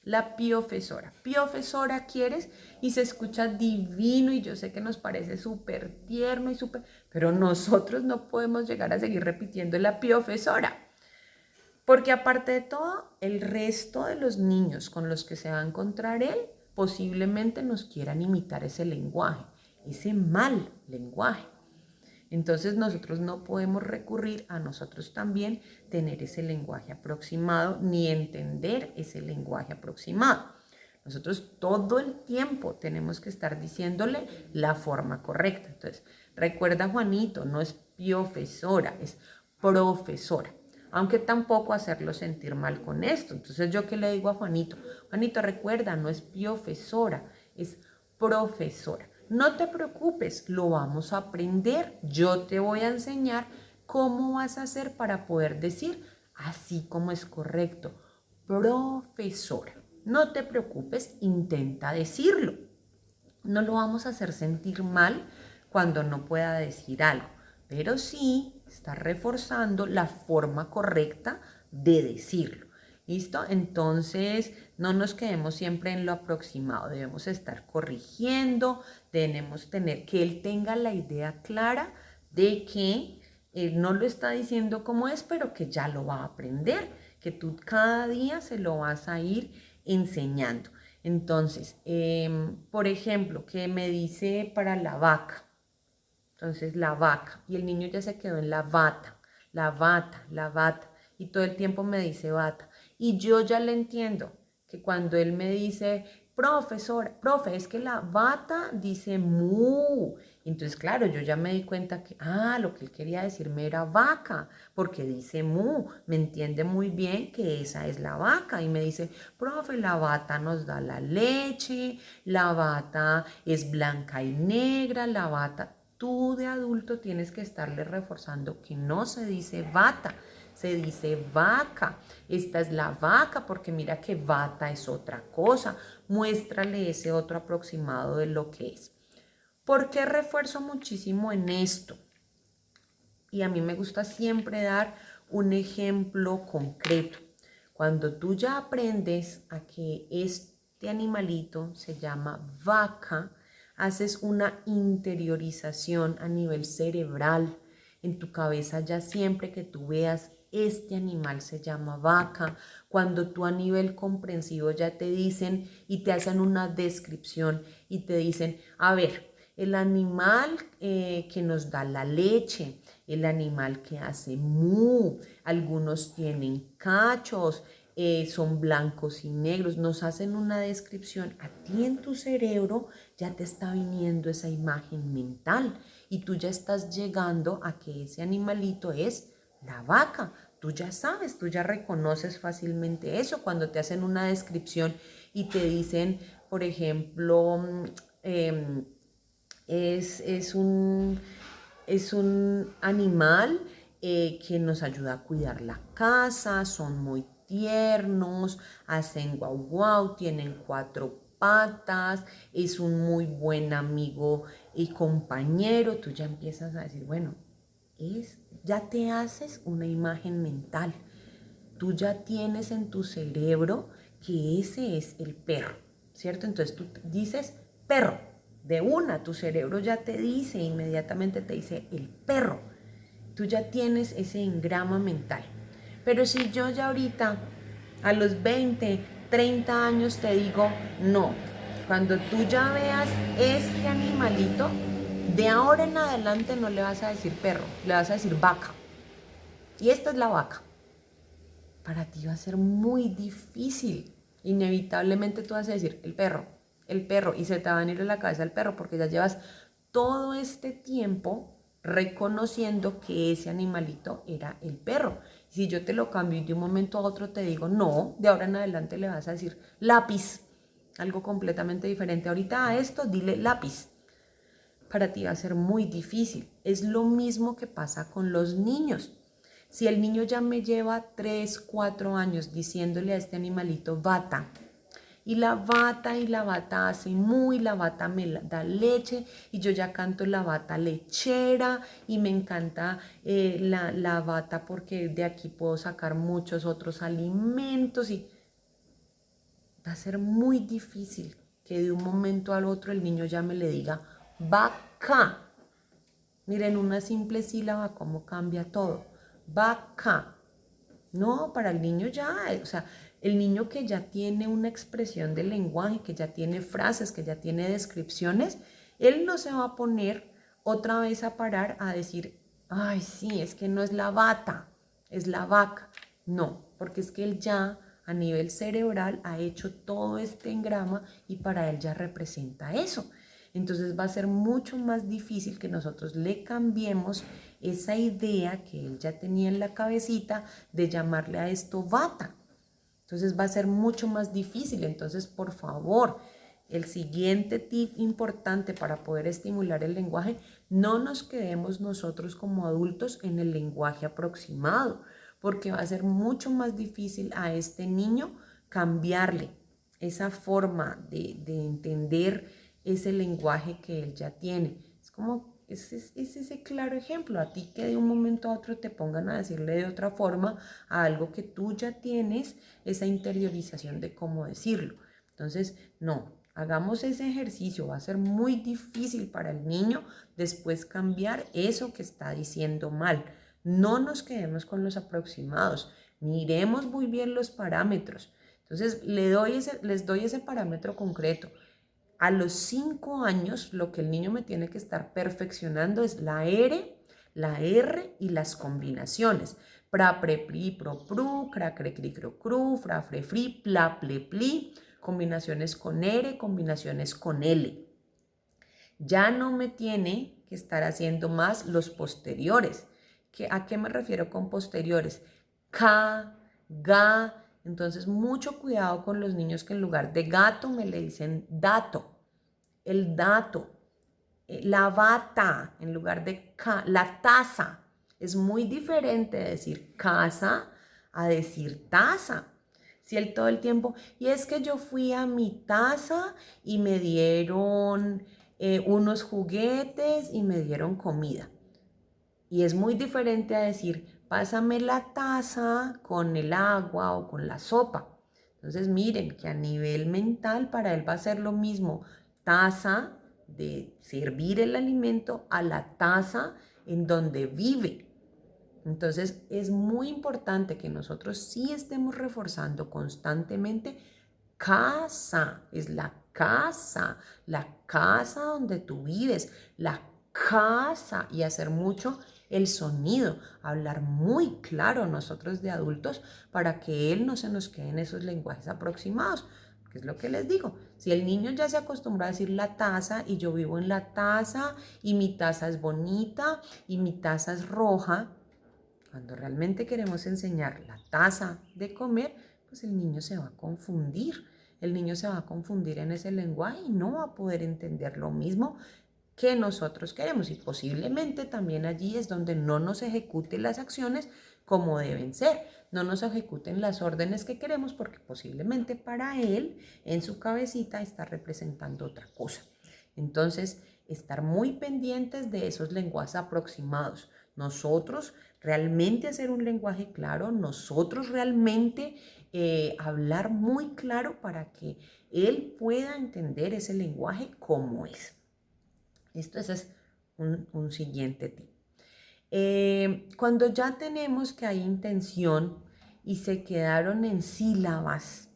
A: La piofesora. Piofesora quieres y se escucha divino y yo sé que nos parece súper tierno y súper, pero nosotros no podemos llegar a seguir repitiendo la piofesora. Porque aparte de todo, el resto de los niños con los que se va a encontrar él posiblemente nos quieran imitar ese lenguaje, ese mal lenguaje. Entonces nosotros no podemos recurrir a nosotros también tener ese lenguaje aproximado ni entender ese lenguaje aproximado. Nosotros todo el tiempo tenemos que estar diciéndole la forma correcta. Entonces, recuerda Juanito, no es piofesora, es profesora. Aunque tampoco hacerlo sentir mal con esto. Entonces, ¿yo qué le digo a Juanito? Juanito, recuerda, no es piofesora, es profesora. No te preocupes, lo vamos a aprender. Yo te voy a enseñar cómo vas a hacer para poder decir así como es correcto. Profesora. No te preocupes, intenta decirlo. No lo vamos a hacer sentir mal cuando no pueda decir algo, pero sí está reforzando la forma correcta de decirlo. ¿Listo? Entonces, no nos quedemos siempre en lo aproximado, debemos estar corrigiendo, debemos tener que él tenga la idea clara de que él no lo está diciendo como es, pero que ya lo va a aprender, que tú cada día se lo vas a ir enseñando. Entonces, por ejemplo, que me dice para la vaca, entonces la vaca, y el niño ya se quedó en la bata, la bata, y todo el tiempo me dice bata. Y yo ya le entiendo que cuando él me dice profe, es que la bata dice mu. Entonces, claro, yo ya me di cuenta que, lo que él quería decirme era vaca, porque dice mu, me entiende muy bien que esa es la vaca. Y me dice, profe, la bata nos da la leche, la bata es blanca y negra, la bata. Tú de adulto tienes que estarle reforzando que no se dice bata, se dice vaca. Esta es la vaca porque mira que bata es otra cosa. Muéstrale ese otro aproximado de lo que es. ¿Por qué refuerzo muchísimo en esto? Y a mí me gusta siempre dar un ejemplo concreto. Cuando tú ya aprendes a que este animalito se llama vaca, haces una interiorización a nivel cerebral. En tu cabeza ya siempre que tú veas este animal se llama vaca, cuando tú a nivel comprensivo ya te dicen y te hacen una descripción y te dicen, a ver, el animal que nos da la leche, el animal que hace mu, algunos tienen cachos, son blancos y negros, nos hacen una descripción, a ti en tu cerebro ya te está viniendo esa imagen mental y tú ya estás llegando a que ese animalito es la vaca. Tú ya sabes, tú ya reconoces fácilmente eso cuando te hacen una descripción y te dicen, por ejemplo, es un animal que nos ayuda a cuidar la casa, son muy tiernos, hacen guau guau, tienen 4 patas, es un muy buen amigo y compañero. Tú ya empiezas a decir, bueno, ya te haces una imagen mental. Tú ya tienes en tu cerebro que ese es el perro, ¿cierto? Entonces tú dices perro, de una, tu cerebro ya te dice, inmediatamente te dice el perro. Tú ya tienes ese engrama mental. Pero si yo ya ahorita, a los 20, 30 años te digo, no, cuando tú ya veas este animalito, de ahora en adelante no le vas a decir perro, le vas a decir vaca. Y esta es la vaca. Para ti va a ser muy difícil. Inevitablemente tú vas a decir el perro, y se te va a venir a la cabeza el perro porque ya llevas todo este tiempo reconociendo que ese animalito era el perro. Si yo te lo cambio y de un momento a otro te digo, no, de ahora en adelante le vas a decir lápiz, algo completamente diferente. Ahorita a esto dile lápiz. Para ti va a ser muy difícil. Es lo mismo que pasa con los niños. Si el niño ya me lleva 3, 4 años diciéndole a este animalito bata, y la bata hace muy, la bata me da leche y yo ya canto la bata lechera y me encanta la bata porque de aquí puedo sacar muchos otros alimentos y va a ser muy difícil que de un momento al otro el niño ya me le diga vaca. Miren, una simple sílaba, cómo cambia todo. Vaca. No, para el niño ya, o sea, el niño que ya tiene una expresión del lenguaje, que ya tiene frases, que ya tiene descripciones, él no se va a poner otra vez a parar a decir, ay, sí, es que no es la bata, es la vaca. No, porque es que él ya a nivel cerebral ha hecho todo este engrama y para él ya representa eso. Entonces va a ser mucho más difícil que nosotros le cambiemos esa idea que él ya tenía en la cabecita de llamarle a esto bata. Entonces va a ser mucho más difícil. Entonces, por favor, el siguiente tip importante para poder estimular el lenguaje, no nos quedemos nosotros como adultos en el lenguaje aproximado, porque va a ser mucho más difícil a este niño cambiarle esa forma de entender ese lenguaje que él ya tiene. Es como, es ese claro ejemplo, a ti que de un momento a otro te pongan a decirle de otra forma a algo que tú ya tienes, esa interiorización de cómo decirlo. Entonces, no, hagamos ese ejercicio, va a ser muy difícil para el niño después cambiar eso que está diciendo mal. No nos quedemos con los aproximados, miremos muy bien los parámetros. Entonces, les doy ese parámetro concreto. A los 5 años, lo que el niño me tiene que estar perfeccionando es la R y las combinaciones. Pra, pre, pri, pro, pru, cra, cre, cri, cro, cru, fra, fre, fri, pla, ple, pli, combinaciones con R, combinaciones con L. Ya no me tiene que estar haciendo más los posteriores. ¿A qué me refiero con posteriores? Ka, ga. Entonces, mucho cuidado con los niños que en lugar de gato me le dicen dato. El dato. La bata en lugar de la taza. Es muy diferente decir casa a decir taza. Si él todo el tiempo, y es que yo fui a mi taza y me dieron unos juguetes y me dieron comida. Y es muy diferente a decir, pásame la taza con el agua o con la sopa. Entonces miren que a nivel mental para él va a ser lo mismo, taza de servir el alimento a la taza en donde vive. Entonces es muy importante que nosotros sí estemos reforzando constantemente casa, es la casa donde tú vives, la casa y hacer mucho el sonido, hablar muy claro nosotros de adultos para que él no se nos quede en esos lenguajes aproximados, que es lo que les digo. Si el niño ya se acostumbra a decir la taza y yo vivo en la taza y mi taza es bonita y mi taza es roja, cuando realmente queremos enseñar la taza de comer, pues el niño se va a confundir. El niño se va a confundir en ese lenguaje y no va a poder entender lo mismo que nosotros queremos. Y posiblemente también allí es donde no nos ejecuten las acciones como deben ser. No nos ejecuten las órdenes que queremos porque posiblemente para él, en su cabecita, está representando otra cosa. Entonces, estar muy pendientes de esos lenguajes aproximados. Nosotros realmente hacer un lenguaje claro, nosotros realmente hablar muy claro para que él pueda entender ese lenguaje como es. Ese es un siguiente tip. Cuando ya tenemos que hay intención y se quedaron en sílabas,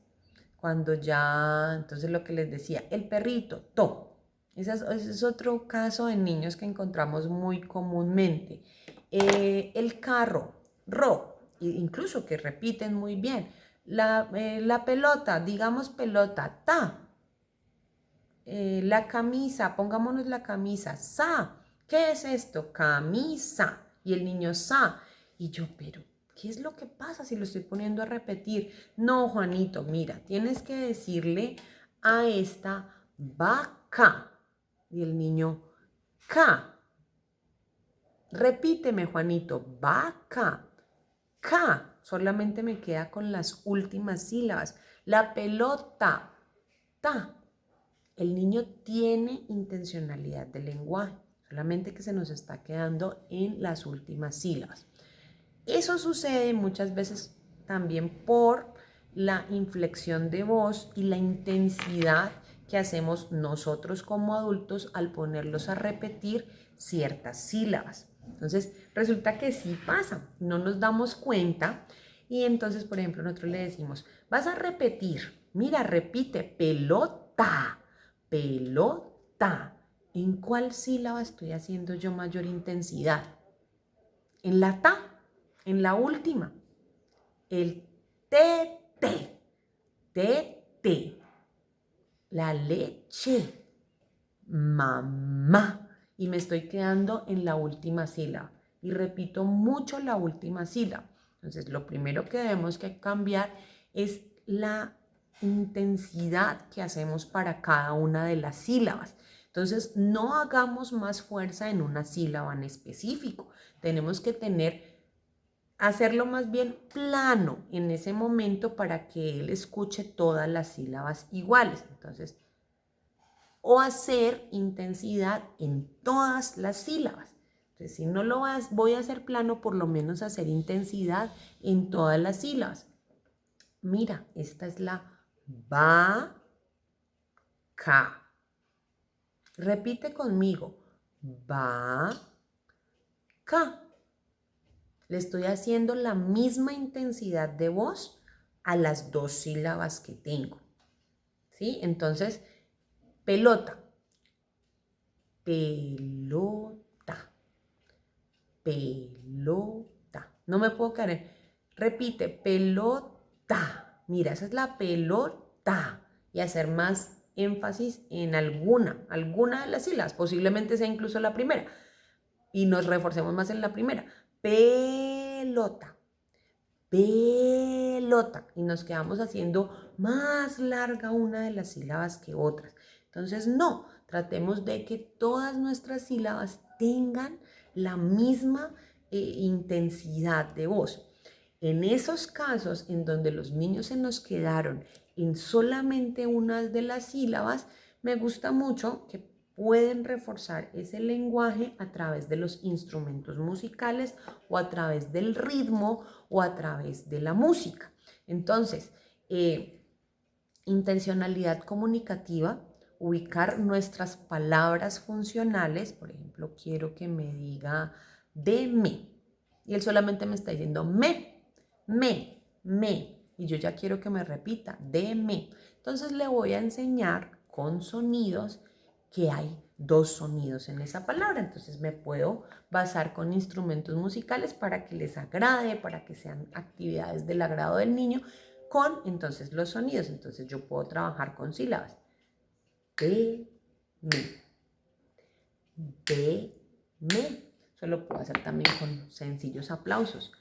A: cuando ya, entonces lo que les decía, el perrito, to. Ese es otro caso en niños que encontramos muy comúnmente. El carro, ro, incluso que repiten muy bien. La pelota, digamos pelota, ta. La camisa, pongámonos la camisa, sa. ¿Qué es esto? Camisa. Y el niño sa. Y yo, pero, ¿qué es lo que pasa si lo estoy poniendo a repetir? No, Juanito, mira, tienes que decirle a esta vaca. Y el niño, ca. Repíteme, Juanito, vaca. Ca. Solamente me queda con las últimas sílabas. La pelota, ta. El niño tiene intencionalidad de lenguaje, solamente que se nos está quedando en las últimas sílabas. Eso sucede muchas veces también por la inflexión de voz y la intensidad que hacemos nosotros como adultos al ponerlos a repetir ciertas sílabas. Entonces, resulta que sí pasa, no nos damos cuenta y entonces, por ejemplo, nosotros le decimos, vas a repetir, mira, repite, pelota, pelota. ¿En cuál sílaba estoy haciendo yo mayor intensidad? En la ta, en la última. El tete, tete. La leche, mamá. Y me estoy quedando en la última sílaba. Y repito mucho la última sílaba. Entonces, lo primero que debemos que cambiar es la intensidad que hacemos para cada una de las sílabas. Entonces, no hagamos más fuerza en una sílaba en específico. Tenemos que hacerlo más bien plano en ese momento para que él escuche todas las sílabas iguales. Entonces, o hacer intensidad en todas las sílabas. Entonces, si no lo voy a hacer plano, por lo menos hacer intensidad en todas las sílabas. Mira, esta es la vaca. Repite conmigo. Vaca. Le estoy haciendo la misma intensidad de voz a las dos sílabas que tengo. ¿Sí? Entonces, pelota. Pelota. Pelota. No me puedo quedar. Repite, pelota. Mira, esa es la pelota. y hacer más énfasis en alguna de las sílabas, posiblemente sea incluso la primera, y nos reforcemos más en la primera. Pelota, pelota, y nos quedamos haciendo más larga una de las sílabas que otras. Entonces, no, tratemos de que todas nuestras sílabas tengan la misma intensidad de voz. En esos casos en donde los niños se nos quedaron en solamente una de las sílabas, me gusta mucho que pueden reforzar ese lenguaje a través de los instrumentos musicales o a través del ritmo o a través de la música. Entonces, intencionalidad comunicativa, ubicar nuestras palabras funcionales. Por ejemplo, quiero que me diga de mí y él solamente me está diciendo me, y yo ya quiero que me repita de me. Entonces le voy a enseñar con sonidos que hay dos sonidos en esa palabra. Entonces me puedo basar con instrumentos musicales para que les agrade, para que sean actividades del agrado del niño, con entonces los sonidos. Entonces yo puedo trabajar con sílabas. De, me. Eso lo puedo hacer también con sencillos aplausos.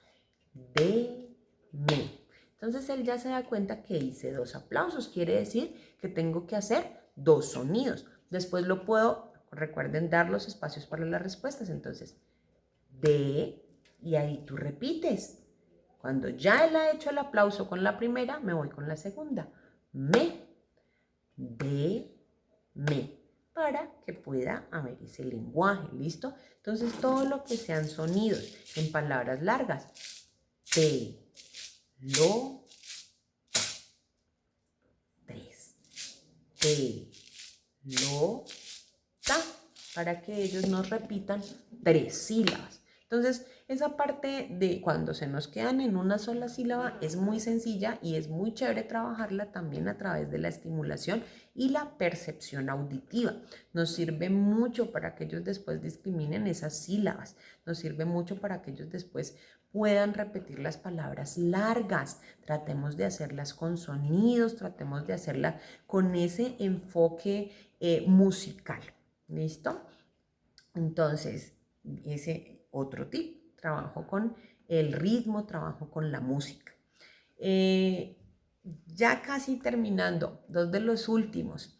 A: De, me. Entonces él ya se da cuenta que hice dos aplausos. Quiere decir que tengo que hacer dos sonidos. Después lo puedo, recuerden, dar los espacios para las respuestas. Entonces, de, y ahí tú repites. Cuando ya él ha hecho el aplauso con la primera, me voy con la segunda. Me, de, me, para que pueda haber ese lenguaje, ¿listo? Entonces, todo lo que sean sonidos en palabras largas, pe, lo, tres, pe, lo, ta, para que ellos nos repitan 3 sílabas. Entonces, esa parte de cuando se nos quedan en una sola sílaba es muy sencilla y es muy chévere trabajarla también a través de la estimulación y la percepción auditiva. Nos sirve mucho para que ellos después discriminen esas sílabas. Nos sirve mucho para que ellos después puedan repetir las palabras largas. Tratemos de hacerlas con sonidos, tratemos de hacerlas con ese enfoque musical. ¿Listo? Entonces, ese otro tip, trabajo con el ritmo, trabajo con la música. Ya casi terminando, dos de los últimos.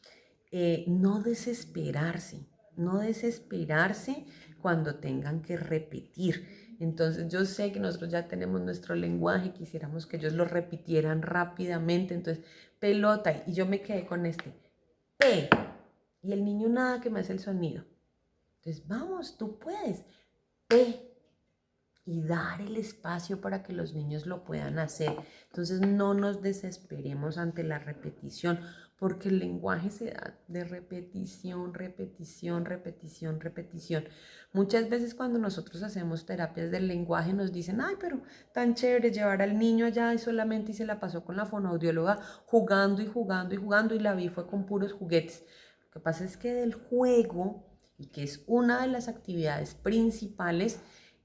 A: No desesperarse, no desesperarse cuando tengan que repetir. Entonces yo sé que nosotros ya tenemos nuestro lenguaje, quisiéramos que ellos lo repitieran rápidamente. Entonces, pelota, y yo me quedé con este, P, y el niño nada que me hace el sonido. Entonces, vamos, tú puedes, P, y dar el espacio para que los niños lo puedan hacer. Entonces, no nos desesperemos ante la repetición, porque el lenguaje se da de repetición, repetición, repetición, repetición. Muchas veces cuando nosotros hacemos terapias del lenguaje nos dicen, ay, pero tan chévere llevar al niño allá y solamente se la pasó con la fonoaudióloga jugando y jugando y jugando y la vi fue con puros juguetes. Lo que pasa es que del juego, y que es una de las actividades principales,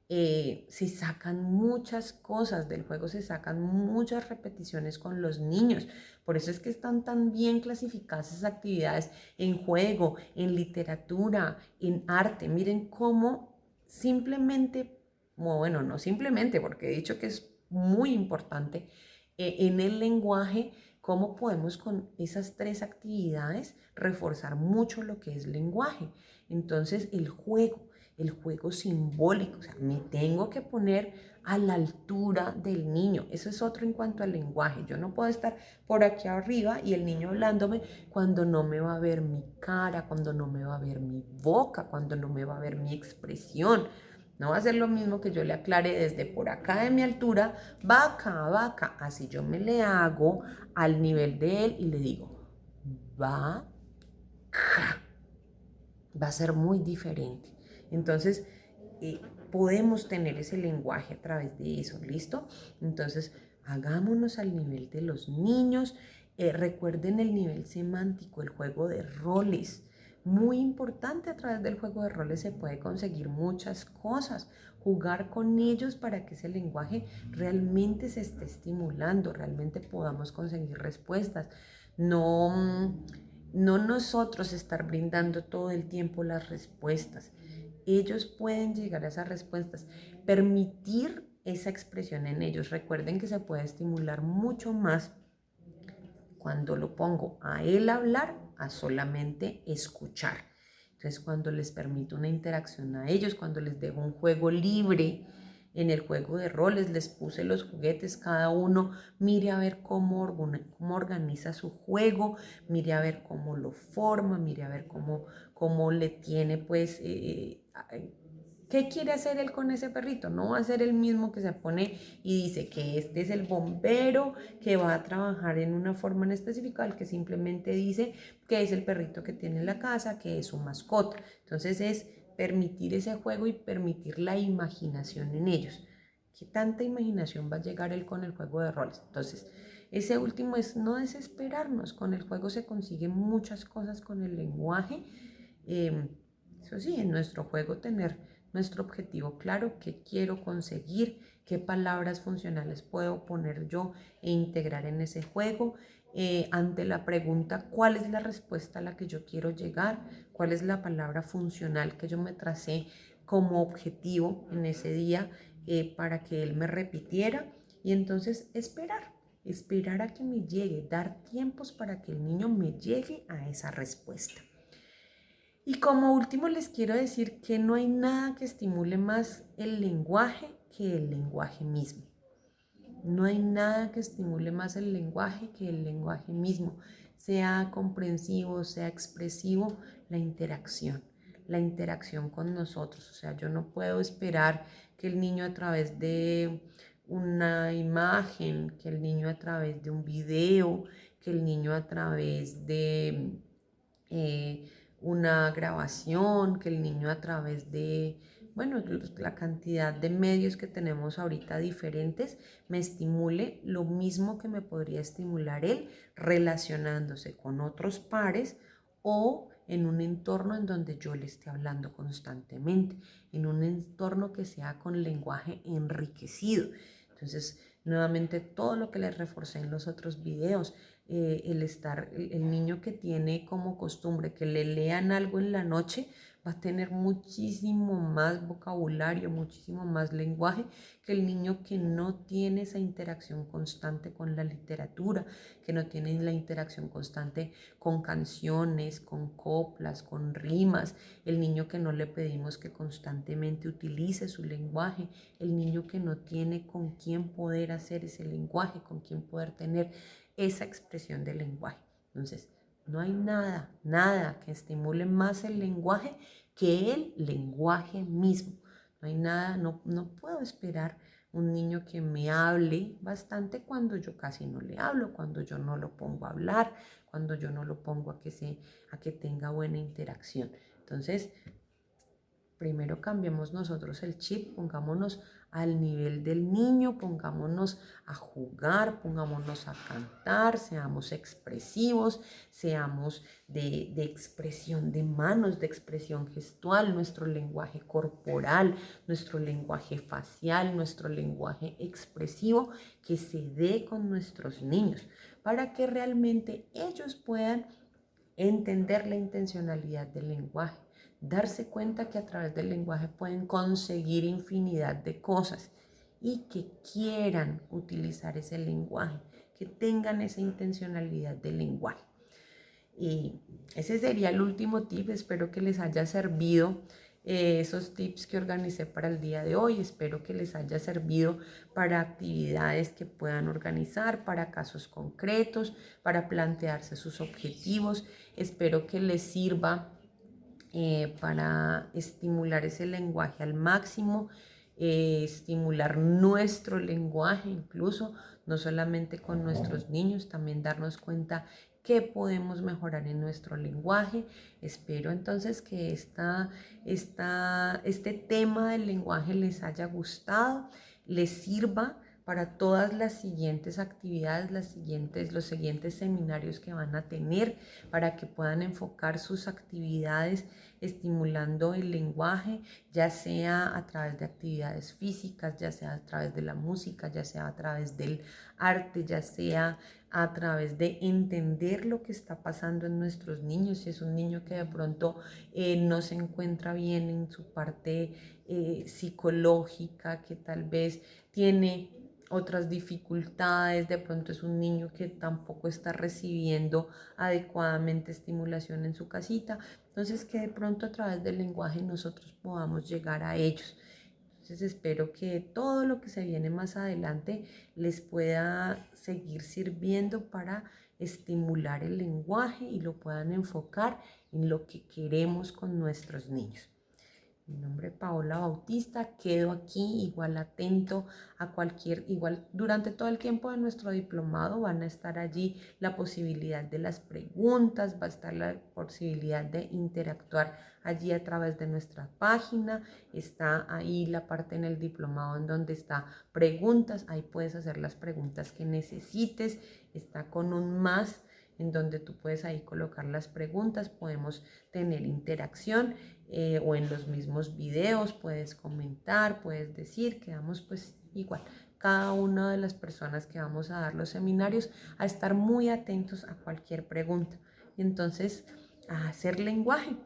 A: se sacan muchas cosas del juego, se sacan muchas repeticiones con los niños. Por eso es que están tan bien clasificadas esas actividades en juego, en literatura, en arte. Miren cómo simplemente, bueno, no simplemente, porque he dicho que es muy importante, en el lenguaje, cómo podemos con esas 3 actividades reforzar mucho lo que es lenguaje. Entonces, el juego simbólico, o sea, me tengo que poner a la altura del niño. Eso es otro en cuanto al lenguaje. Yo no puedo estar por aquí arriba y el niño hablándome cuando no me va a ver mi cara, cuando no me va a ver mi boca, cuando no me va a ver mi expresión. No va a ser lo mismo que yo le aclare desde por acá de mi altura, vaca, vaca. Así yo me le hago al nivel de él y le digo, vaca. Va a ser muy diferente. Entonces, podemos tener ese lenguaje a través de eso, ¿listo? Entonces, hagámonos al nivel de los niños. Recuerden el nivel semántico, el juego de roles. Muy importante, a través del juego de roles se puede conseguir muchas cosas. Jugar con ellos para que ese lenguaje realmente se esté estimulando, realmente podamos conseguir respuestas. no, no nosotros estar brindando todo el tiempo las respuestas. Ellos pueden llegar a esas respuestas, permitir esa expresión en ellos. Recuerden que se puede estimular mucho más cuando lo pongo a él hablar, a solamente escuchar. Entonces, cuando les permito una interacción a ellos, cuando les dejo un juego libre, en el juego de roles les puse los juguetes, cada uno mire a ver cómo organiza su juego, mire a ver cómo lo forma, mire a ver cómo le tiene pues ¿qué quiere hacer él con ese perrito? No va a ser el mismo que se pone y dice que este es el bombero que va a trabajar en una forma en específica, al que simplemente dice que es el perrito que tiene en la casa, que es su mascota. Entonces es permitir ese juego y permitir la imaginación en ellos. ¿Qué tanta imaginación va a llegar él con el juego de roles? Entonces, ese último es no desesperarnos. Con el juego se consiguen muchas cosas con el lenguaje. Eso sí, en nuestro juego tener nuestro objetivo claro, qué quiero conseguir, qué palabras funcionales puedo poner yo e integrar en ese juego. Ante la pregunta, ¿cuál es la respuesta a la que yo quiero llegar? ¿Cuál es la palabra funcional que yo me tracé como objetivo en ese día para que él me repitiera? Y entonces esperar a que me llegue, dar tiempos para que el niño me llegue a esa respuesta. Y como último les quiero decir que no hay nada que estimule más el lenguaje que el lenguaje mismo. No hay nada que estimule más el lenguaje que el lenguaje mismo, sea comprensivo, sea expresivo, la interacción con nosotros. O sea, yo no puedo esperar que el niño a través de una imagen, que el niño a través de un video, que el niño a través de eh, una grabación, que el niño a través de, bueno, la cantidad de medios que tenemos ahorita diferentes, me estimule lo mismo que me podría estimular él relacionándose con otros pares o en un entorno en donde yo le esté hablando constantemente, en un entorno que sea con lenguaje enriquecido. Entonces, nuevamente todo lo que les reforcé en los otros videos, el niño que tiene como costumbre que le lean algo en la noche, va a tener muchísimo más vocabulario, muchísimo más lenguaje que el niño que no tiene esa interacción constante con la literatura, que no tiene la interacción constante con canciones, con coplas, con rimas, el niño que no le pedimos que constantemente utilice su lenguaje, el niño que no tiene con quién poder hacer ese lenguaje, con quién poder tener esa expresión del lenguaje. Entonces, no hay nada que estimule más el lenguaje que el lenguaje mismo. No hay nada, no puedo esperar un niño que me hable bastante cuando yo casi no le hablo, cuando yo no lo pongo a hablar, cuando yo no lo pongo a que tenga buena interacción. Entonces, primero cambiemos nosotros el chip, pongámonos al nivel del niño, pongámonos a jugar, pongámonos a cantar, seamos expresivos, seamos de expresión de manos, de expresión gestual, nuestro lenguaje corporal, nuestro lenguaje facial, nuestro lenguaje expresivo, que se dé con nuestros niños, para que realmente ellos puedan entender la intencionalidad del lenguaje, darse cuenta que a través del lenguaje pueden conseguir infinidad de cosas y que quieran utilizar ese lenguaje, que tengan esa intencionalidad del lenguaje. Y ese sería el último tip. Espero que les haya servido esos tips que organicé para el día de hoy. Espero que les haya servido para actividades que puedan organizar, para casos concretos, para plantearse sus objetivos. Espero que les sirva para estimular ese lenguaje al máximo, estimular nuestro lenguaje incluso, no solamente con nuestros niños, también darnos cuenta qué podemos mejorar en nuestro lenguaje. Espero entonces que este tema del lenguaje les haya gustado, les sirva para todas las siguientes actividades, los siguientes seminarios que van a tener, para que puedan enfocar sus actividades estimulando el lenguaje, ya sea a través de actividades físicas, ya sea a través de la música, ya sea a través del arte, ya sea a través de entender lo que está pasando en nuestros niños. Si es un niño que de pronto no se encuentra bien en su parte psicológica, que tal vez tiene otras dificultades, de pronto es un niño que tampoco está recibiendo adecuadamente estimulación en su casita, entonces que de pronto a través del lenguaje nosotros podamos llegar a ellos. Entonces espero que todo lo que se viene más adelante les pueda seguir sirviendo para estimular el lenguaje y lo puedan enfocar en lo que queremos con nuestros niños. Mi nombre es Paola Bautista, quedo aquí igual atento a igual durante todo el tiempo de nuestro diplomado van a estar allí la posibilidad de las preguntas, va a estar la posibilidad de interactuar allí a través de nuestra página, está ahí la parte en el diplomado en donde está preguntas, ahí puedes hacer las preguntas que necesites, está con un más en donde tú puedes ahí colocar las preguntas, podemos tener interacción o en los mismos videos puedes comentar, puedes decir, quedamos pues igual cada una de las personas que vamos a dar los seminarios a estar muy atentos a cualquier pregunta. Y entonces a hacer lenguaje,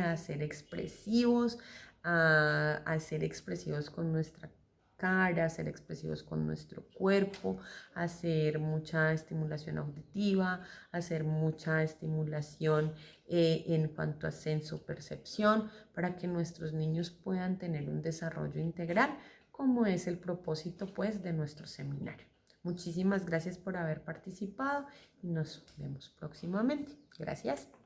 A: a ser expresivos, a ser expresivos con nuestra cara, ser expresivos con nuestro cuerpo, hacer mucha estimulación auditiva, hacer mucha estimulación en cuanto a sensopercepción, para que nuestros niños puedan tener un desarrollo integral, como es el propósito pues de nuestro seminario. Muchísimas gracias por haber participado y nos vemos próximamente. Gracias.